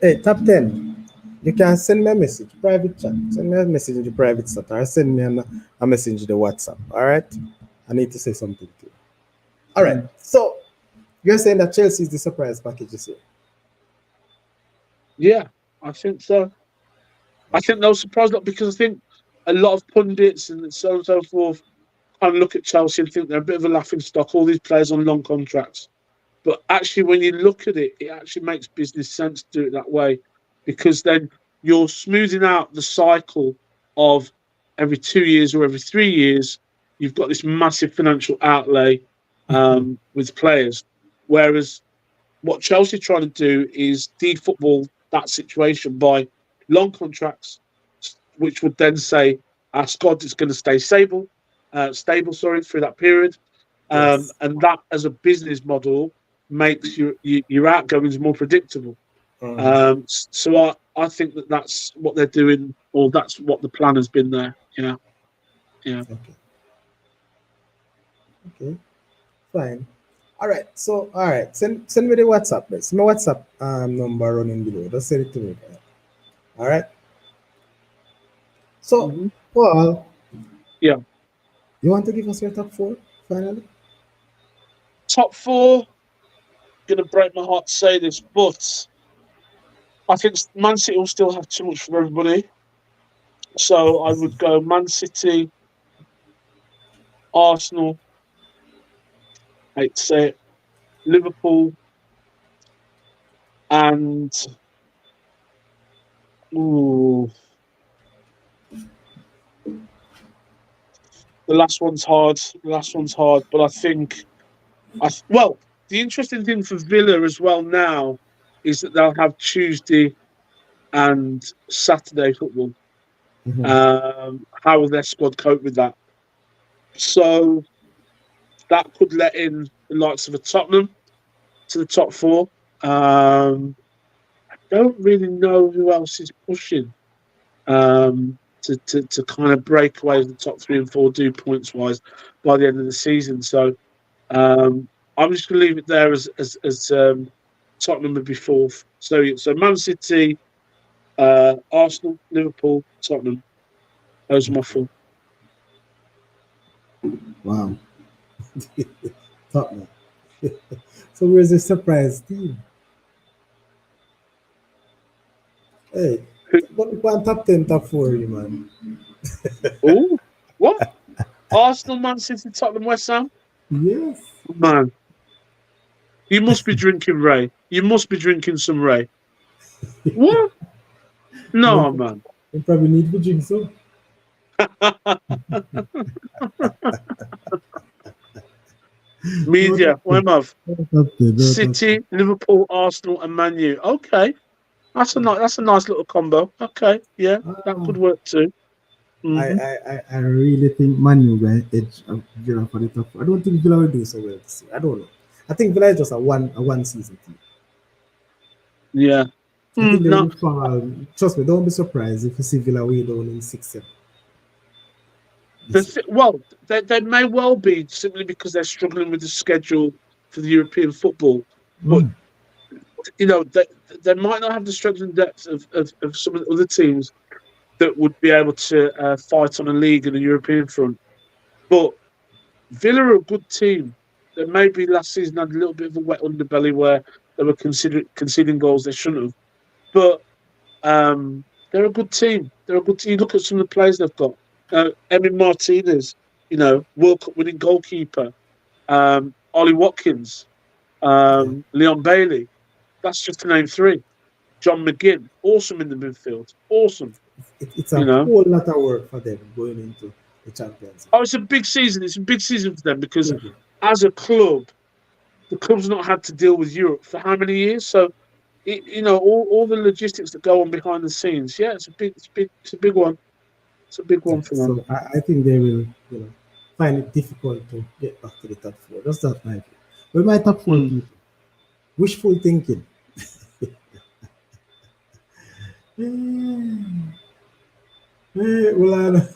Hey, top 10. You can send me a message, private chat. Send me a message in the private chat or send me a message in the WhatsApp. All right? I need to say something too. All right. Mm. So you're saying that Chelsea is the surprise package this year? Yeah, I think so. I Okay. think they'll surprise a lot because I think a lot of pundits and so on and so forth kind of look at Chelsea and think they're a bit of a laughing stock. All these players on long contracts. But actually, when you look at it, it actually makes business sense to do it that way because then you're smoothing out the cycle of every 2 years or every 3 years, you've got this massive financial outlay with players. Whereas what Chelsea are trying to do is defootball that situation by long contracts, which would then say our squad is going to stay stable, sorry, through that period. Yes. And that, as a business model, makes your outgoings more predictable. Mhm. So I think that that's what they're doing, or that's what the plan has been there. Yeah, yeah. Okay. Okay. Fine. All right. So, all right. Send me the WhatsApp. Let's my WhatsApp number running below. Just send it to me. All right. So, Hmm. Paul, Yeah. you want to give us your top four finally? Top four. Going to break my heart to say this, but I think Man City will still have too much for everybody. So I would go Man City, Arsenal, I hate to say it, Liverpool, and ooh, the last one's hard. The last one's hard, but I think well, the interesting thing for Villa as well now is that they'll have Tuesday and Saturday football. Mm-hmm. How will their squad cope with that? So that could let in the likes of a Tottenham to the top four. Um, don't really know who else is pushing to kind of break away with the top three and four do points wise by the end of the season. So um, I'm just going to leave it there as Tottenham would be fourth. So Man City, Arsenal, Liverpool, Tottenham. Those are my four. Wow. Tottenham. So where's the surprise team? Hey, one top 10, top four, you man. Oh, what? Arsenal, Man City, Tottenham, West Ham. Yes. Man, you must be drinking Ray. You must be drinking some Ray. What? No, You, man. you probably need to drink so. No top Media, 10. Wemov. No top 10. No top 10. City, Liverpool, Arsenal, and Man U. Okay, that's a nice little combo. Okay, yeah, that Ah, could work too. Hmm. I really think Manu will edge Villa for the top four. I don't think Villa will do so well this year. I don't know. I think Villa is just a one season team. Yeah. I think they No, will fall. Trust me, don't be surprised if you see Villa way down in 6-7 this year. well, they may well be simply because they're struggling with the schedule for the European football. But Mm. they might not have the strength and depth of some of the other teams that would be able to fight on a league and a European front. But Villa are a good team. They maybe last season had a little bit of a wet underbelly where they were conceding goals they shouldn't have. But they're a good team. They're a good team. You look at some of the players they've got. Emi Martinez, World Cup winning goalkeeper. Ollie Watkins, Yeah. Leon Bailey. That's just to name three. John McGinn, awesome in the midfield. Awesome, It's a you know. whole lot of work for them going into the Champions League. Oh, it's a big season. It's a big season for them because Yeah. as a club, the club's not had to deal with Europe for how many years? So, all the logistics that go on behind the scenes. Yeah, it's a big one. It's a big Yeah. one for them. So I think they will, find it difficult to get back to the top four. That's not my view. With my top four Mm. people, wishful thinking. Hmm. Well,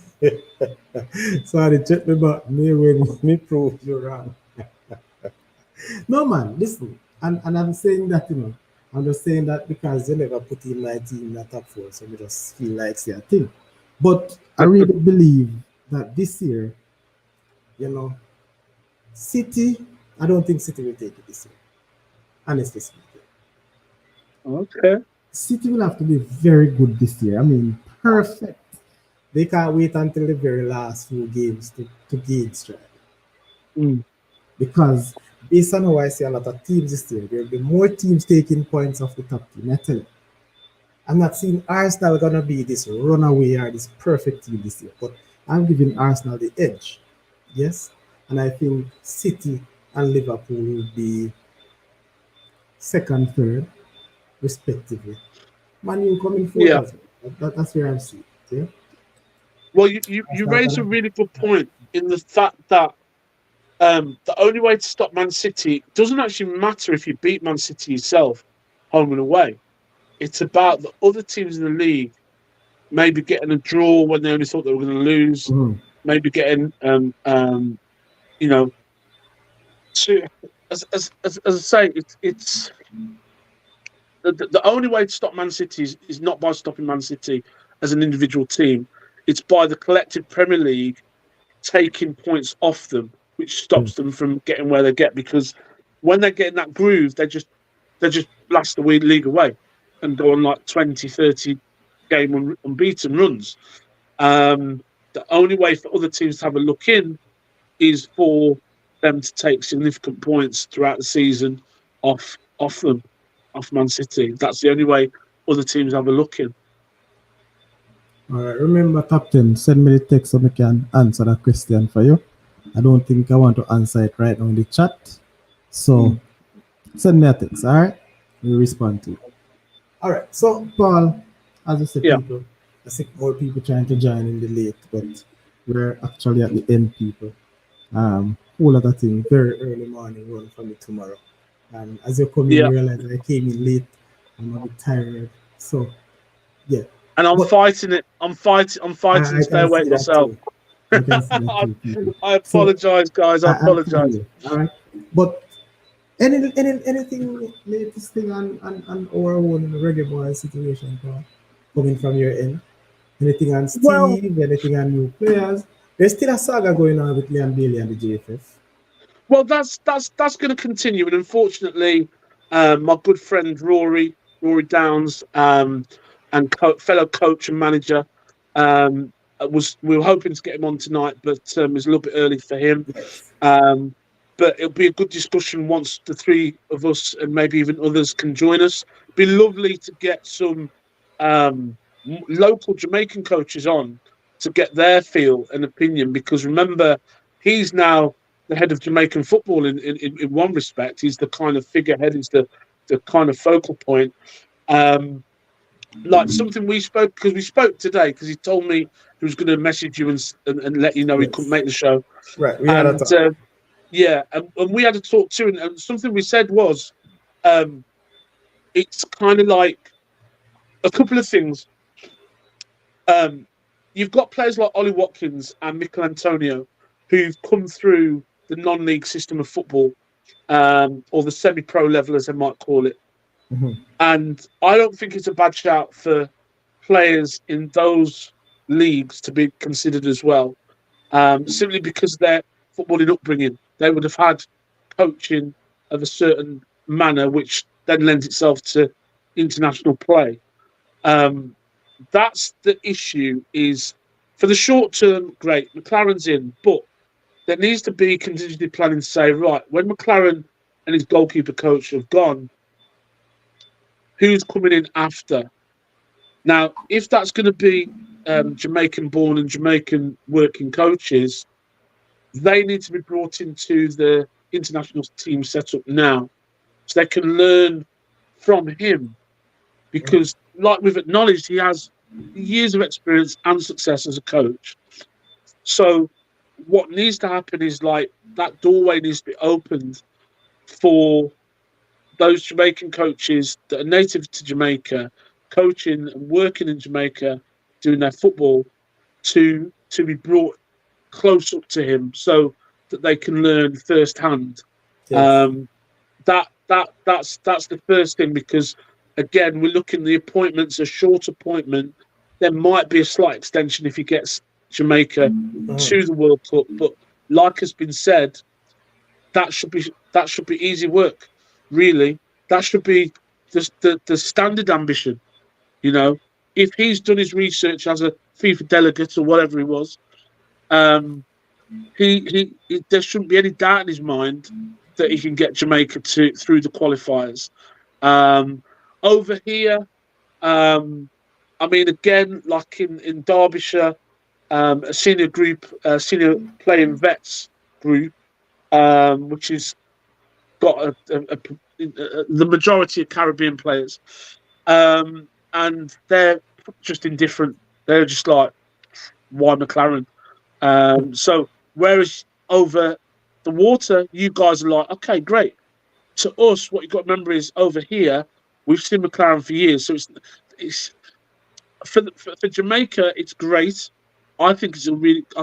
sorry, check me back. Me when me prove you wrong. No man, listen. And I'm saying that, I'm just saying that because you never put in my team in the top four, so we just feel like it's a thing. But I really believe that this year, you know, City, I don't think City will take it this year. Honestly speaking, Okay. City will have to be very good this year. I mean, perfect. They can't wait until the very last few games to gain stride. Mm. Because based on how I see a lot of teams this year, there will be more teams taking points off the top team. I tell you, I'm not seeing Arsenal gonna be this runaway or this perfect team this year, but I'm giving Arsenal the edge. Yes, and I think City and Liverpool will be second, third, respectively. Man U coming fourth Yeah. as well. That's where I'm seeing it. Yeah, Well, you Arsenal raise a gonna. really good point in the fact that the only way to stop Man City doesn't actually matter if you beat Man City yourself, home and away. It's about the other teams in the league maybe getting a draw when they only thought they were going to lose, Mhm. maybe getting you know, to as I say, it's the only way to stop Man City is not by stopping Man City as an individual team. It's by the collective Premier League taking points off them, which Mm. stops them from getting where they get. Because when they get in that groove, they just blast the league away and go on like 20, 30 game unbeaten runs. Um, the only way for other teams to have a look in is for them to take significant points throughout the season off them, off Man City. That's the only way other teams have a look in. All right. Remember, Captain, send me the text so I can answer that question for you. I don't think I want to answer it right now in the chat. So Mm. send me a text, all right? We'll respond to it. All right. So, Paul, as I said, Yeah, people, I see more people trying to join in the late, but we're actually at the end, people. Whole other thing, very early morning run for me tomorrow. And as you come in, yeah. you realize I came in late. I'm a bit tired. So, yeah. And I'm But fighting it. I'm fighting I to stay can see awake that myself. too. I can see that too, people. I So, apologize, guys. I I feel apologize. you. All right. But anything latest thing on our own reggae boy situation, Paul, coming from your end? Anything on Well, Steve? Anything on new players? There's still a saga going on with Liam Bailey and the JFF. well, that's going to continue, and unfortunately, my good friend Rory Downs, and fellow coach and manager, was we were hoping to get him on tonight, but it's a little bit early for him. Yes. Um, but it'll be a good discussion once the three of us and maybe even others can join us. Be lovely to get some local Jamaican coaches on to get their feel and opinion, because remember, he's now the head of Jamaican football in one respect. He's the kind of figurehead, he's the kind of focal point. Um, like something we spoke, because we spoke today, because he told me he was going to message you and let you know he couldn't Yes. make the show. Right. We had a And talk. yeah, and we had a talk too, and something we said was, um, it's kind of like a couple of things. Um, you've got players like Ollie Watkins and Mikel Antonio who've come through the non-league system of football, or the semi-pro level, as they might call it. Mhm. And I don't think it's a bad shout for players in those leagues to be considered as well, simply because of their footballing upbringing. They would have had coaching of a certain manner, which then lends itself to international play. Um, that's the issue. Is for the short term, great. McLaren's in, but there needs to be contingency planning to say, right, when McLaren and his goalkeeper coach have gone, who's coming in after? Now, if that's going to be Jamaican born and Jamaican working coaches, they need to be brought into the international team setup now so they can learn from him. Because, like we've acknowledged, he has years of experience and success as a coach. So, what needs to happen is like that doorway needs to be opened for those Jamaican coaches that are native to Jamaica, coaching and working in Jamaica, doing their football, to be brought close up to him so that they can learn firsthand. Yes. Um, that's the first thing, because again, we're looking, the appointment's a short appointment. There might be a slight extension if he gets Jamaica Mhm. to the World Cup, but like has been said, that should be easy work, really. That should be the standard ambition. You know, if he's done his research as a FIFA delegate or whatever he was, um, there shouldn't be any doubt in his mind that he can get Jamaica to through the qualifiers. Um, Over here, um, I mean, again, like in Derbyshire, a senior playing vets group, which has got the majority of Caribbean players, and they're just indifferent. They're just like, why McLaren? So whereas over the water, you guys are like, okay, great. To us, what you've got to remember is over here, we've seen McLaren for years. So it's for Jamaica, it's great. I think it's a really. I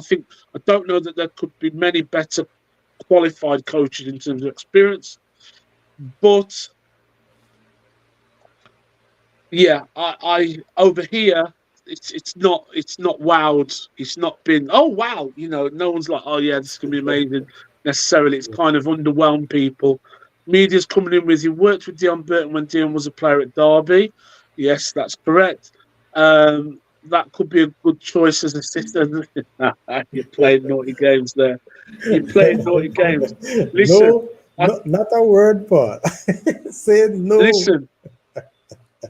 don't know that there could be many better qualified coaches in terms of experience, but yeah, I over here, it's not wowed. It's not been, oh wow, no one's like, oh yeah, this is gonna be amazing necessarily. It's kind of underwhelmed people. Media's coming in with, you worked with Dion Burton when Dion was a player at Derby. Yes, that's correct. That could be a good choice as a sister. You're playing naughty games there. You're playing naughty games. Listen, No, I, not a word, Paul. Say no. listen.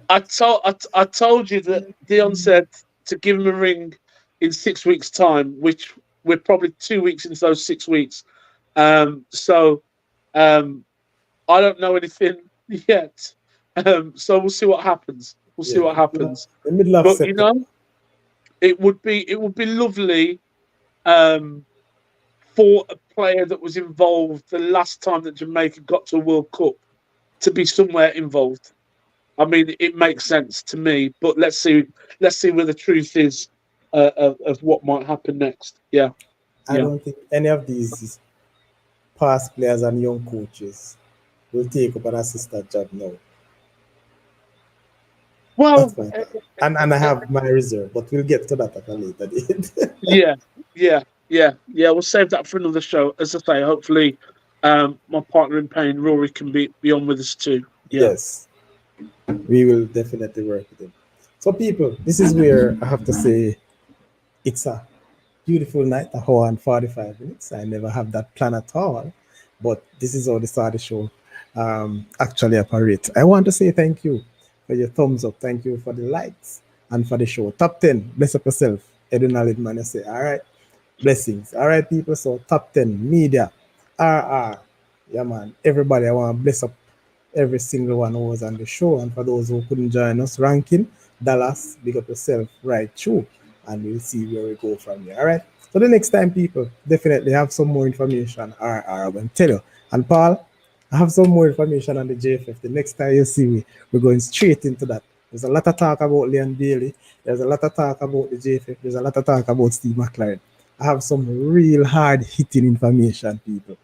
I told you that Dion said to give him a ring in 6 weeks' time, which we're probably 2 weeks into those 6 weeks. So um, I don't know anything yet. So we'll see what happens. We'll see Yeah, what happens. the middle of But September. it would be lovely, um, for a player that was involved the last time that Jamaica got to a World Cup to be somewhere involved. I mean, it makes sense to me, but let's see where the truth is, of what might happen next. Yeah, I yeah. don't think any of these past players and young coaches will take up an assistant job now. That's Well, my thought. And I have my reserve, but we'll get to that at a later date. yeah, yeah, yeah. We'll save that for another show. As I say, hopefully, my partner in pain, Rory, can be on with us too. Yeah. Yes, we will definitely work with him. So, people, this is where I have to say it's a beautiful night, a hour and 45 minutes. I never have that plan at all, but this is how the start of the show actually operate. I want to say thank you for your thumbs up. Thank you for the likes and for the show. Top 10, bless up yourself. Edwin man, I say, all right, blessings. All right, people. So, top 10, media, RR. Yeah, man. Everybody, I want to bless up every single one who was on the show. And for those who couldn't join us, ranking, Dallas, big up yourself right through. And we'll see where we go from here. All right. So the next time, people, definitely have some more information. Or I will tell you. And Paul, I have some more information on the JFF. The next time you see me, we're going straight into that. There's a lot of talk about Leon Bailey. There's a lot of talk about the JFF. There's a lot of talk about Steve McLaren. I have some real hard hitting information, people.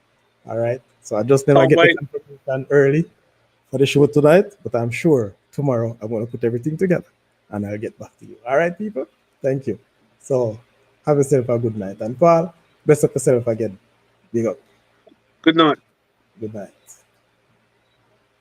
All right. So I just never Can't get the wait. confirmation early for the show tonight, but I'm sure tomorrow I'm going to put everything together and I'll get back to you. All right, people? Thank you. So have yourself a good night. And Paul, bless up yourself again. Big up. Good night. Good night.